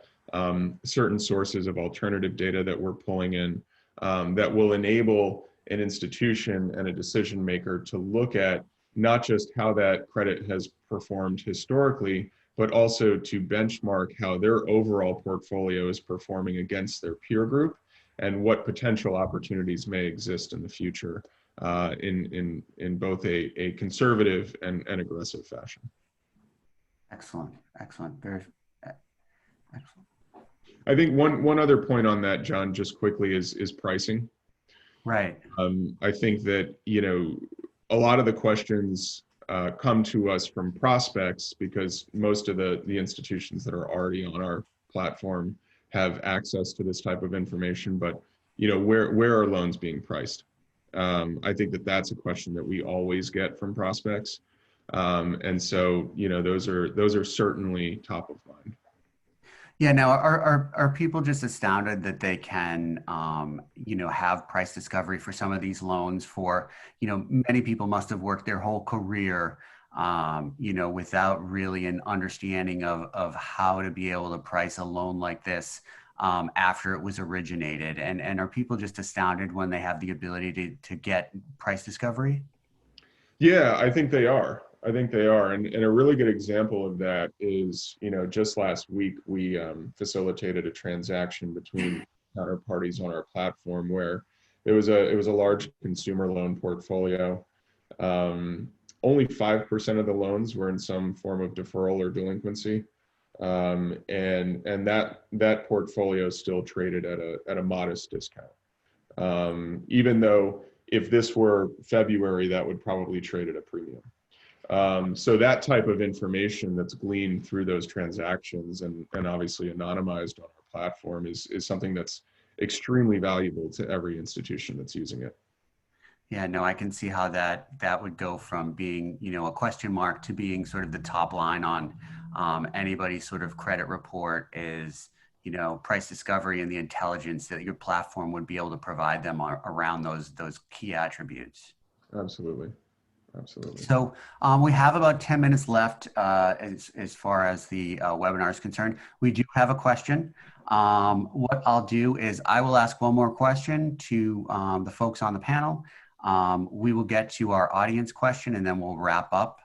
certain sources of alternative data that we're pulling in that will enable an institution and a decision maker to look at not just how that credit has performed historically, but also to benchmark how their overall portfolio is performing against their peer group, and what potential opportunities may exist in the future in both a conservative and aggressive fashion. Excellent, very excellent. I think one other point on that, John, just quickly, is pricing. Right. I think that a lot of the questions come to us from prospects, because most of the institutions that are already on our platform have access to this type of information. But where are loans being priced? I think that's a question that we always get from prospects, and so those are certainly top of mind. Yeah. Now, are people just astounded that they can, have price discovery for some of these loans? For, many people must have worked their whole career, without really an understanding of how to be able to price a loan like this after it was originated. And are people just astounded when they have the ability to get price discovery? Yeah, I think they are. And a really good example of that is, just last week, we facilitated a transaction between counterparties on our platform where it was a large consumer loan portfolio. Only 5% of the loans were in some form of deferral or delinquency. And that portfolio still traded at a modest discount. Even though if this were February, that would probably trade at a premium. So that type of information that's gleaned through those transactions and obviously anonymized on our platform is something that's extremely valuable to every institution that's using it. Yeah, no, I can see how that would go from being, a question mark to being sort of the top line on anybody's sort of credit report is, price discovery and the intelligence that your platform would be able to provide them around those key attributes. Absolutely. So we have about 10 minutes left as far as the webinar is concerned. We do have a question. What I'll do is I will ask one more question to the folks on the panel. We will get to our audience question and then we'll wrap up.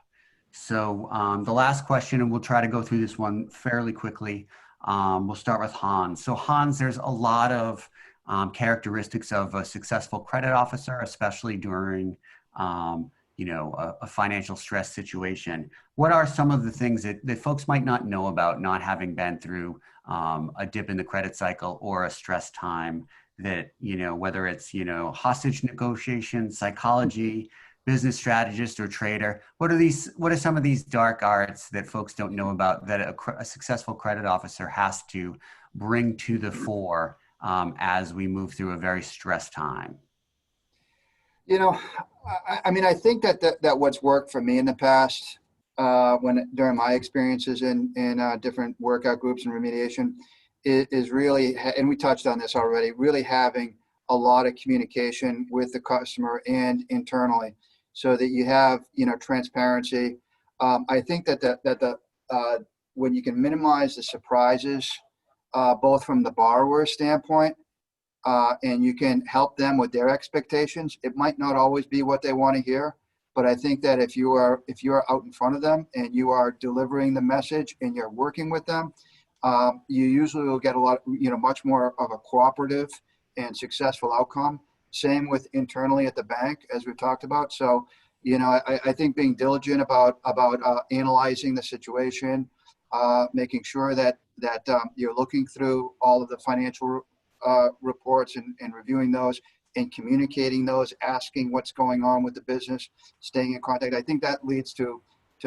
So the last question, and we'll try to go through this one fairly quickly. We'll start with Hans. So Hans, there's a lot of characteristics of a successful credit officer, especially during a financial stress situation. What are some of the things that folks might not know about, not having been through a dip in the credit cycle or a stress time, that, whether it's, hostage negotiation, psychology, business strategist, or trader? What are some of these dark arts that folks don't know about that a successful credit officer has to bring to the fore as we move through a very stressed time? I think that what's worked for me in the past, during my experiences in different workout groups and remediation, is really, and we touched on this already, really having a lot of communication with the customer and internally, so that you have transparency, I think that when you can minimize the surprises, both from the borrower standpoint, and you can help them with their expectations, it might not always be what they want to hear. But I think that if you are out in front of them and you are delivering the message and you're working with them, you usually will get much more of a cooperative and successful outcome. Same with internally at the bank, as we've talked about. So, I think being diligent about analyzing the situation, making sure that you're looking through all of the financial reports and reviewing those and communicating those, asking what's going on with the business, staying in contact. I think that leads to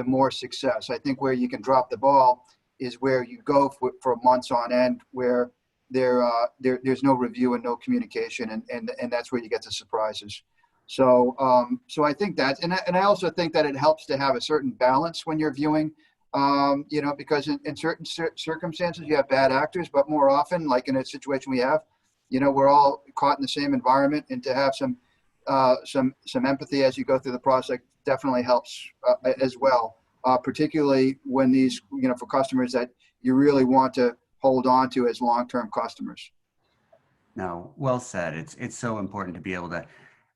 more success. I think where you can drop the ball is where you go for months on end, where there's no review and no communication, and that's where you get the surprises. So I think that, and I also think that it helps to have a certain balance when you're viewing, because in certain circumstances you have bad actors, but more often, like in a situation we have, we're all caught in the same environment, and to have some empathy as you go through the process definitely helps as well. Particularly when these, for customers that you really want to hold on to as long-term customers. No, well said. It's so important to be able to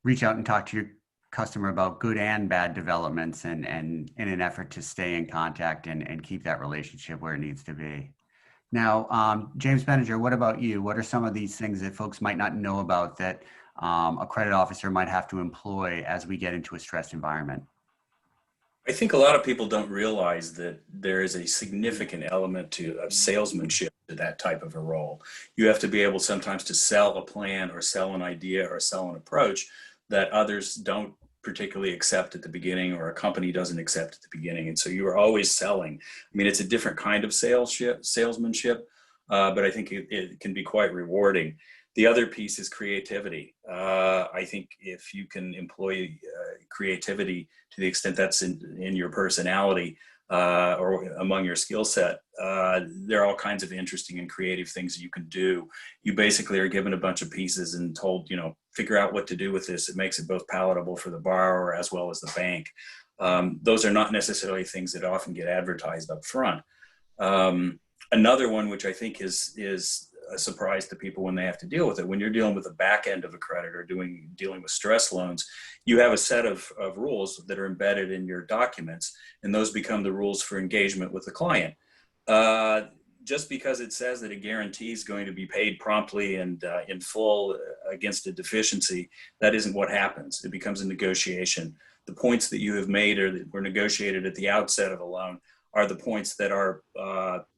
reach out and talk to your customer about good and bad developments, and in an effort to stay in contact and keep that relationship where it needs to be. Now, James Spenager, what about you? What are some of these things that folks might not know about that a credit officer might have to employ as we get into a stressed environment? I think a lot of people don't realize that there is a significant element of salesmanship to that type of a role. You have to be able sometimes to sell a plan or sell an idea or sell an approach that others don't particularly accept at the beginning, or a company doesn't accept at the beginning. And so you are always selling. I mean, it's a different kind of salesmanship, but I think it can be quite rewarding. The other piece is creativity. I think if you can employ creativity to the extent that's in your personality or among your skill set, there are all kinds of interesting and creative things that you can do. You basically are given a bunch of pieces and told, figure out what to do with this. It makes it both palatable for the borrower as well as the bank. Those are not necessarily things that often get advertised up front. Another one, which I think is a surprise to people when they have to deal with it. When you're dealing with the back end of a credit or dealing with stress loans, you have a set of rules that are embedded in your documents, and those become the rules for engagement with the client. Just because it says that a guarantee is going to be paid promptly and in full against a deficiency, that isn't what happens. It becomes a negotiation. The points that you have made or that were negotiated at the outset of a loan are the points that are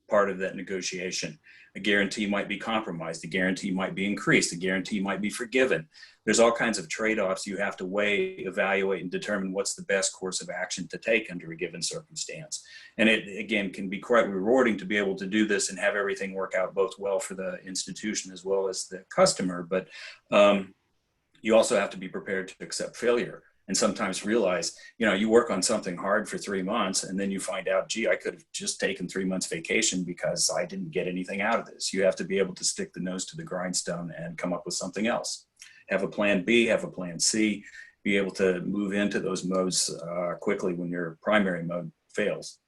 part of that negotiation. A guarantee might be compromised. A guarantee might be increased. A guarantee might be forgiven. There's all kinds of trade-offs you have to weigh, evaluate, and determine what's the best course of action to take under a given circumstance. And it, again, can be quite rewarding to be able to do this and have everything work out both well for the institution as well as the customer. But you also have to be prepared to accept failure. And sometimes realize, you work on something hard for 3 months and then you find out, gee, I could have just taken 3 months vacation because I didn't get anything out of this. You have to be able to stick the nose to the grindstone and come up with something else. Have a plan B, have a plan C, be able to move into those modes quickly when your primary mode fails.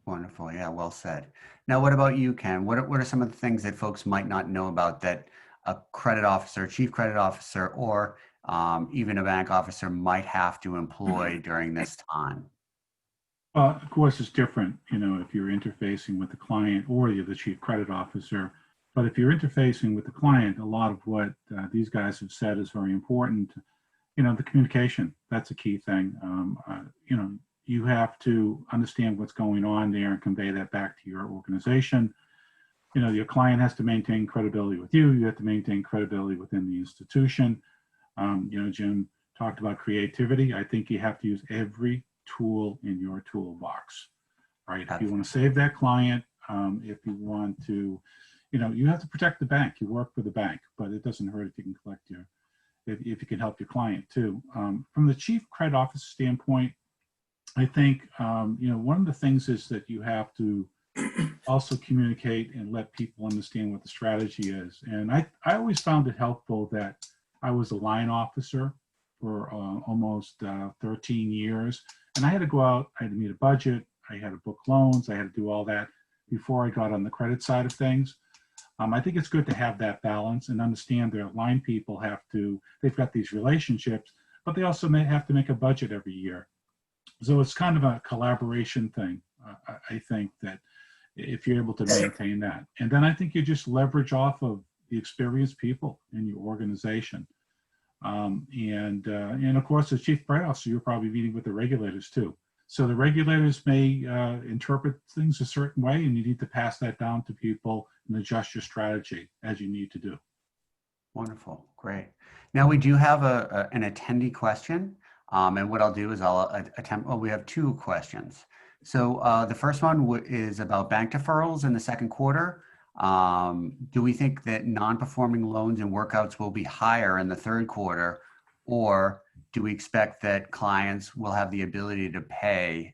Wonderful. Yeah, well said. Now, what about you, Ken? What are some of the things that folks might not know about that a credit officer, chief credit officer, or even a bank officer might have to employ during this time? Of course, it's different, if you're interfacing with the client or you're the chief credit officer. But if you're interfacing with the client, a lot of what these guys have said is very important. The communication, that's a key thing. You have to understand what's going on there and convey that back to your organization. Your client has to maintain credibility with you. You have to maintain credibility within the institution. Jim talked about creativity. I think you have to use every tool in your toolbox, right? If you want to save that client, if you want to, you have to protect the bank. You work for the bank, but it doesn't hurt if you can collect if you can help your client too. From the chief credit officer standpoint, I think, one of the things is that you have to also communicate and let people understand what the strategy is. And I always found it helpful that I was a line officer for almost 13 years. And I had to go out, I had to meet a budget, I had to book loans, I had to do all that before I got on the credit side of things. I think it's good to have that balance and understand their line people they've got these relationships, but they also may have to make a budget every year. So it's kind of a collaboration thing. I think that if you're able to maintain that. And then I think you just leverage off of the experienced people in your organization. And of course, as Chief Credit Officer, you're probably meeting with the regulators too. So the regulators may interpret things a certain way, and you need to pass that down to people and adjust your strategy as you need to do. Wonderful, great. Now we do have an attendee question, and what I'll do is I'll attempt, we have two questions. So the first one is about bank deferrals in the second quarter. Do we think that non-performing loans and workouts will be higher in the third quarter, or do we expect that clients will have the ability to pay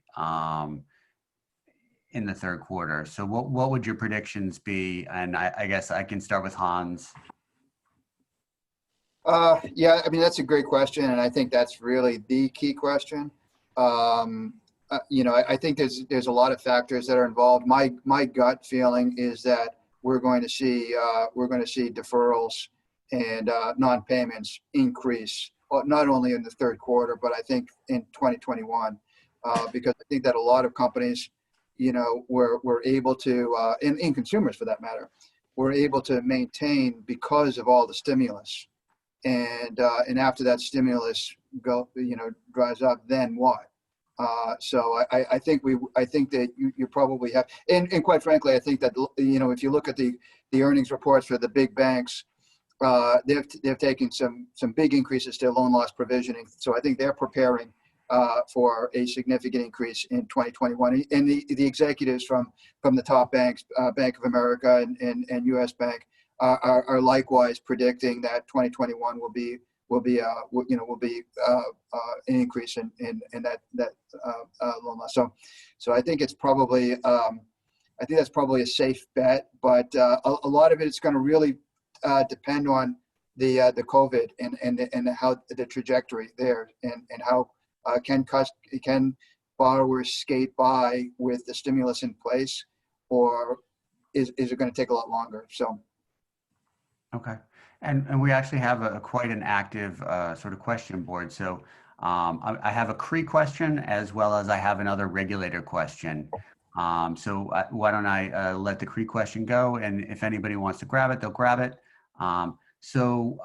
in the third quarter? So what would your predictions be? And I guess I can start with Hans. Yeah, I mean, that's a great question. And I think that's really the key question. I think there's a lot of factors that are involved. My gut feeling is that we're going to see deferrals and non-payments increase, not only in the third quarter, but I think in 2021, because I think that a lot of companies, were able to, and consumers for that matter, were able to maintain because of all the stimulus. And after that stimulus dries up, then what? So I think that you probably have, and quite frankly, I think that, if you look at the earnings reports for the big banks, they've taken some big increases to loan loss provisioning. So I think they're preparing for a significant increase in 2021. And the executives from the top banks, Bank of America and U.S. Bank, are likewise predicting that 2021 will be an increase in that loan loss. So I think it's probably that's probably a safe bet, but a lot of it is going to really depend on the COVID and how the trajectory there and how can borrowers skate by with the stimulus in place, or is it going to take a lot longer? So. Okay. And we actually have quite an active sort of question board. So I have a CRE question as well as I have another regulator question. So why don't I let the CRE question go, and if anybody wants to grab it, they'll grab it. So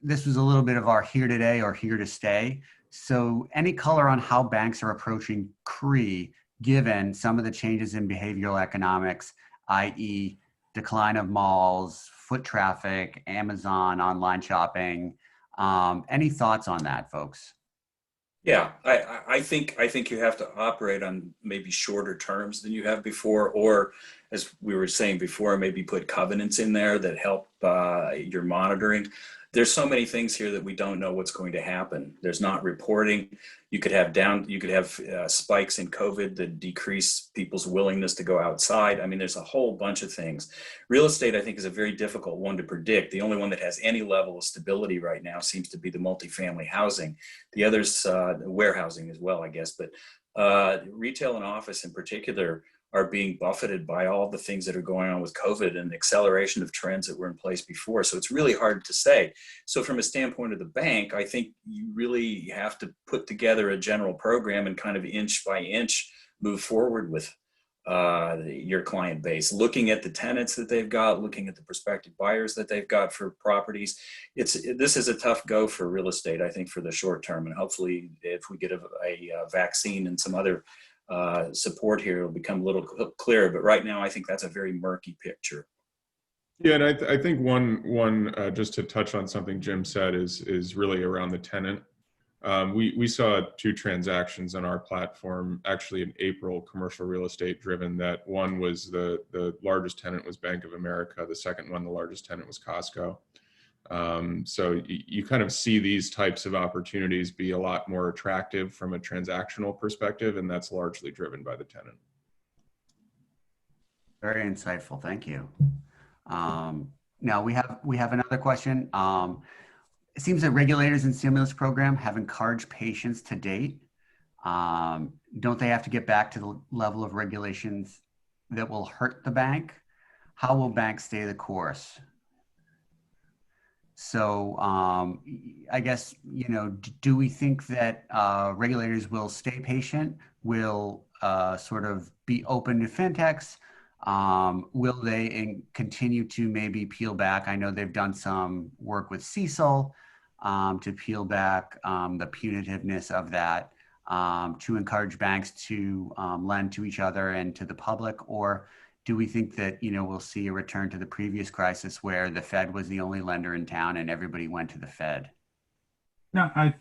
this was a little bit of our here today or here to stay. So any color on how banks are approaching CRE given some of the changes in behavioral economics, i.e. decline of malls, foot traffic, Amazon, online shopping. Any thoughts on that, folks? Yeah, I think you have to operate on maybe shorter terms than you have before, or as we were saying before, maybe put covenants in there that help your monitoring. There's so many things here that we don't know what's going to happen. There's not reporting. You could have spikes in COVID that decrease people's willingness to go outside. I mean, there's a whole bunch of things. Real estate, I think, is a very difficult one to predict. The only one that has any level of stability right now seems to be the multifamily housing. The others, warehousing as well, I guess. But retail and office in particular are being buffeted by all the things that are going on with COVID and the acceleration of trends that were in place before. So it's really hard to say. So from a standpoint of the bank, I think you really have to put together a general program and kind of inch by inch move forward with your client base, looking at the tenants that they've got, looking at the prospective buyers that they've got for properties. This is a tough go for real estate, I think, for the short term. And hopefully if we get a vaccine and some other support here, it'll become a little clearer. But right now, I think that's a very murky picture. Yeah, and I think one just to touch on something Jim said is really around the tenant. We saw 2 transactions on our platform, actually in April, commercial real estate driven. That one was the largest tenant was Bank of America. The second one, the largest tenant was Costco. So you kind of see these types of opportunities be a lot more attractive from a transactional perspective, and that's largely driven by the tenant. Very insightful, thank you. Now we have another question. it seems that regulators and stimulus program have encouraged patience to date. Don't they have to get back to the level of regulations that will hurt the bank? How will banks stay the course? So I guess, do we think that regulators will stay patient, will sort of be open to fintechs? Will they continue to maybe peel back? I know they've done some work with CECL to peel back the punitiveness of that, to encourage banks to lend to each other and to the public? Or do we think that, we'll see a return to the previous crisis where the Fed was the only lender in town and everybody went to the Fed? No, I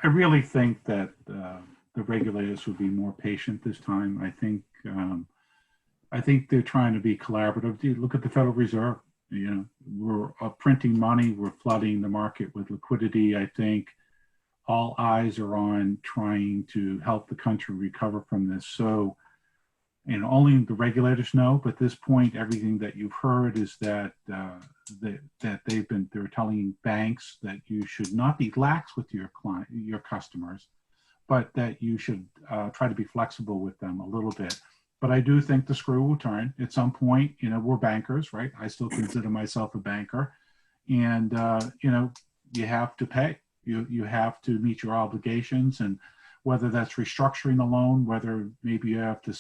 really think that the regulators will be more patient this time. I think they're trying to be collaborative. Look at the Federal Reserve. We're printing money, we're flooding the market with liquidity. I think all eyes are on trying to help the country recover from this. So, only the regulators know, but at this point, everything that you've heard is that they're telling banks that you should not be lax with your customers, but that you should try to be flexible with them a little bit. But I do think the screw will turn at some point. We're bankers, right? I still consider myself a banker, and you have to pay. You have to meet your obligations, and whether that's restructuring the loan, whether maybe you have to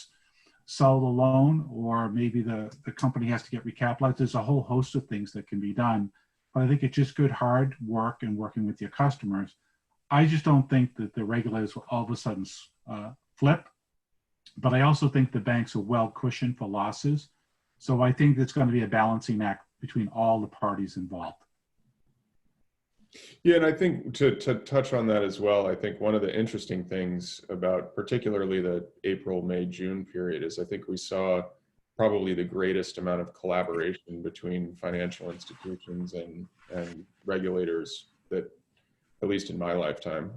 sell the loan, or maybe the company has to get recapitalized. There's a whole host of things that can be done. But I think it's just good hard work and working with your customers. I just don't think that the regulators will all of a sudden flip. But I also think the banks are well cushioned for losses. So I think it's going to be a balancing act between all the parties involved. Yeah, and I think to touch on that as well, I think one of the interesting things about particularly the April, May, June period is I think we saw probably the greatest amount of collaboration between financial institutions and regulators, that at least in my lifetime.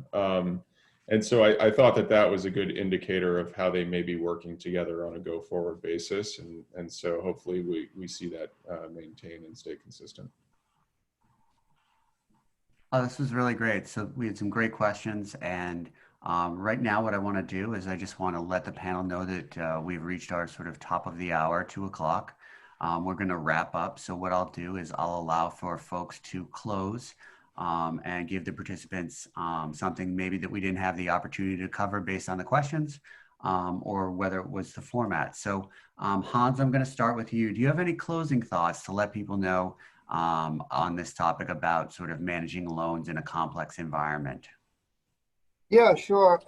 And so I thought that was a good indicator of how they may be working together on a go-forward basis. And so hopefully we see that maintain and stay consistent. Oh, this was really great. So we had some great questions. And right now what I want to do is I just want to let the panel know that we've reached our sort of top of the hour, 2:00. We're going to wrap up. So what I'll do is I'll allow for folks to close and give the participants something maybe that we didn't have the opportunity to cover based on the questions, or whether it was the format. So Hans, I'm going to start with you. Do you have any closing thoughts to let people know on this topic about sort of managing loans in a complex environment? Yeah, sure.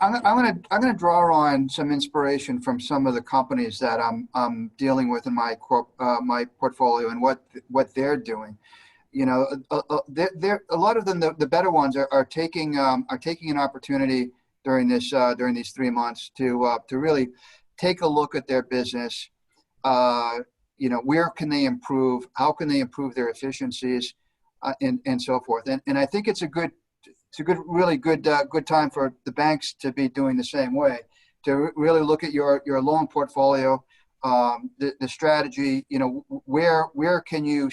I'm gonna draw on some inspiration from some of the companies that I'm dealing with in my my portfolio and what they're doing. They're a lot of them, the better ones are taking an opportunity during these 3 months to really take a look at their business. Where can they improve? How can they improve their efficiencies, and so forth? And I think it's a really good time for the banks to be doing the same way, to really look at your loan portfolio, the strategy. Where can you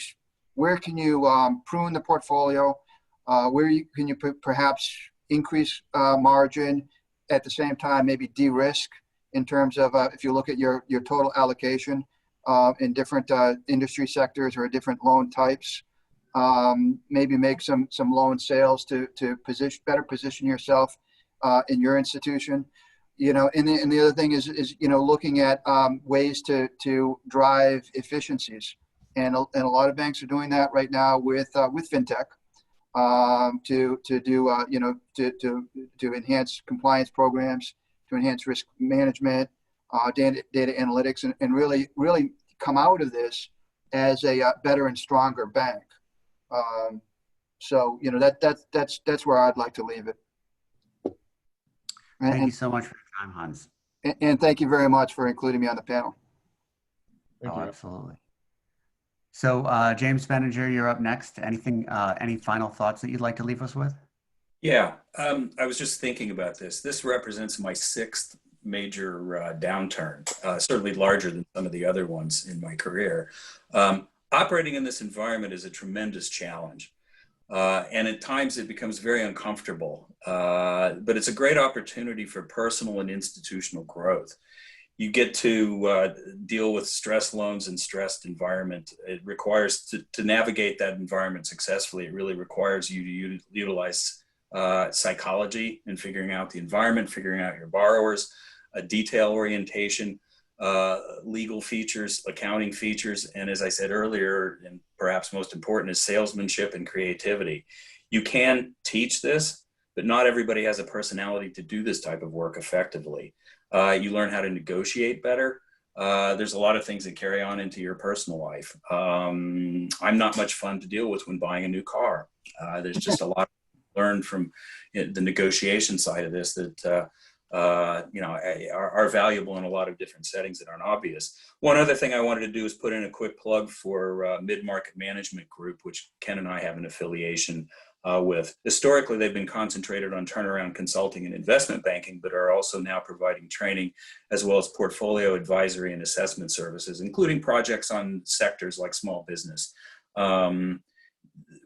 prune the portfolio? Can you perhaps increase margin, at the same time maybe de-risk in terms of if you look at your total allocation in different industry sectors or different loan types, maybe make some loan sales to better position yourself in your institution. And the other thing is looking at ways to drive efficiencies, and a lot of banks are doing that right now with FinTech to enhance compliance programs, to enhance risk management, data analytics, and really come out of this as a better and stronger bank. So that's where I'd like to leave it. Thank you so much for your time, Hans. And thank you very much for including me on the panel. Thank you. Absolutely. So James Spenager, you're up next. Anything, any final thoughts that you'd like to leave us with? Yeah, I was just thinking about this. This represents my 6th major downturn, certainly larger than some of the other ones in my career. Operating in this environment is a tremendous challenge. And at times it becomes very uncomfortable, but it's a great opportunity for personal and institutional growth. You get to deal with stress loans and stressed environment. It requires to navigate that environment successfully. It really requires you to utilize psychology in figuring out the environment, figuring out your borrowers, a detail orientation, legal features, accounting features, and as I said earlier, and perhaps most important, is salesmanship and creativity. You can teach this, but not everybody has a personality to do this type of work effectively. You learn how to negotiate better. There's a lot of things that carry on into your personal life. I'm not much fun to deal with when buying a new car. There's just a lot learned from the negotiation side of this that are valuable in a lot of different settings that aren't obvious. One other thing I wanted to do is put in a quick plug for Mid-Market Management Group, which Ken and I have an affiliation with. Historically, they've been concentrated on turnaround consulting and investment banking, but are also now providing training as well as portfolio advisory and assessment services, including projects on sectors like small business.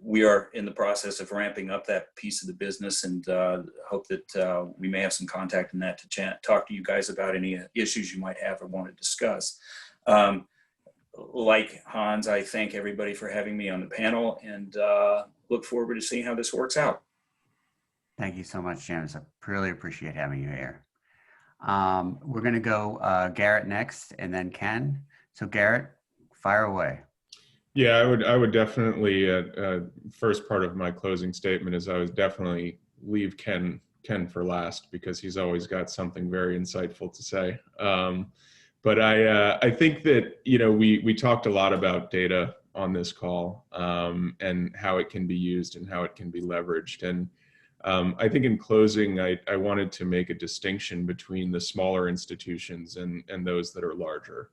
We are in the process of ramping up that piece of the business, and hope that we may have some contact in that to talk to you guys about any issues you might have or want to discuss. Like Hans, I thank everybody for having me on the panel, and look forward to seeing how this works out. Thank you so much, James. I really appreciate having you here. We're going to go Garrett next, and then Ken. So Garrett, fire away. Yeah, I would definitely, first part of my closing statement is I would definitely leave Ken for last, because he's always got something very insightful to say. But I think that, we talked a lot about data on this call, and how it can be used and how it can be leveraged. And I think in closing, I wanted to make a distinction between the smaller institutions and those that are larger.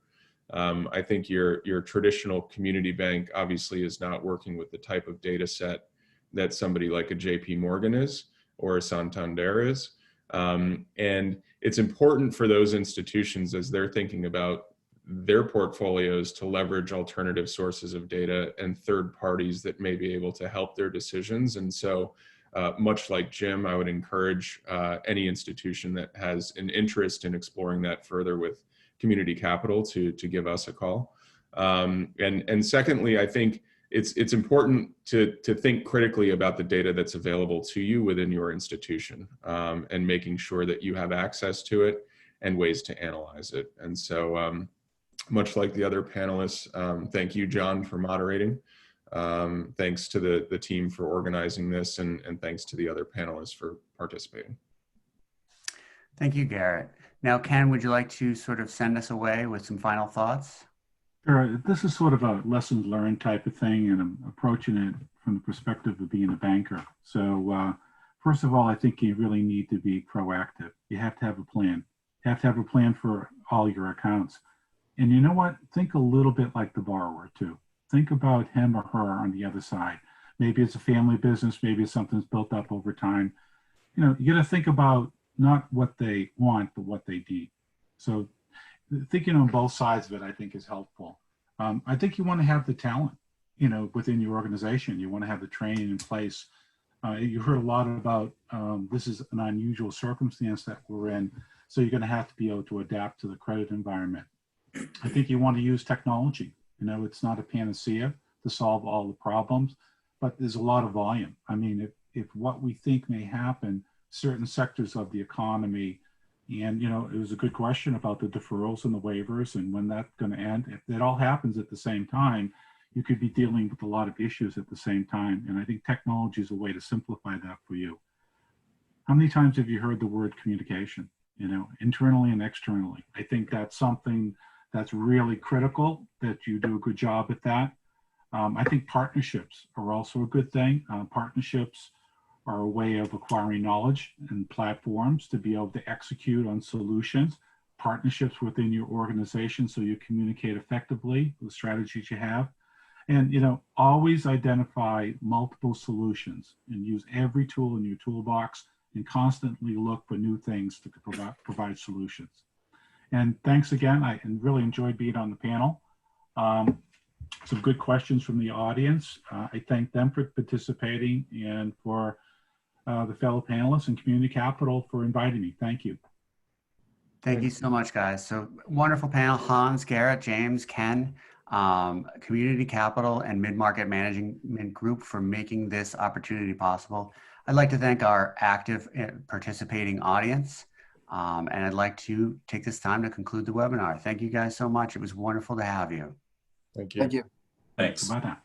I think your traditional community bank obviously is not working with the type of data set that somebody like a JP Morgan is, or a Santander is. And it's important for those institutions, as they're thinking about their portfolios, to leverage alternative sources of data and third parties that may be able to help their decisions. And so much like Jim, I would encourage any institution that has an interest in exploring that further with community capital to give us a call. And secondly, I think it's important to think critically about the data that's available to you within your institution, and making sure that you have access to it and ways to analyze it. And so much like the other panelists, thank you, John, for moderating. Thanks to the team for organizing this, and thanks to the other panelists for participating. Thank you, Garrett. Now, Ken, would you like to sort of send us away with some final thoughts? Sure. This is sort of a lessons learned type of thing, and I'm approaching it from the perspective of being a banker. So first of all, I think you really need to be proactive. You have to have a plan. You have to have a plan for all your accounts. And you know what? Think a little bit like the borrower too. Think about him or her on the other side. Maybe it's a family business. Maybe it's something that's built up over time. You got to think about not what they want, but what they need. So thinking on both sides of it, I think, is helpful. I think you want to have the talent, within your organization. You want to have the training in place. You heard a lot about this is an unusual circumstance that we're in, so you're going to have to be able to adapt to the credit environment. I think you want to use technology. It's not a panacea to solve all the problems, but there's a lot of volume. I mean, if what we think may happen, certain sectors of the economy, and it was a good question about the deferrals and the waivers and when that's going to end. If it all happens at the same time, you could be dealing with a lot of issues at the same time. And I think technology is a way to simplify that for you. How many times have you heard the word communication, internally and externally? I think that's something that's really critical, that you do a good job at that. I think partnerships are also a good thing. Partnerships are a way of acquiring knowledge and platforms to be able to execute on solutions, partnerships within your organization so you communicate effectively with the strategies you have. And, always identify multiple solutions and use every tool in your toolbox and constantly look for new things to provide solutions. And thanks again. I really enjoyed being on the panel. some good questions from the audience. I thank them for participating and for the fellow panelists and Community Capital for inviting me. Thank you. Thank you so much, guys. So wonderful panel, Hans, Garrett, James, Ken, Community Capital and Mid-Market Management Group for making this opportunity possible. I'd like to thank our active participating audience. And I'd like to take this time to conclude the webinar. Thank you guys so much. It was wonderful to have you. Thank you. Thank you. Thanks. Bye now.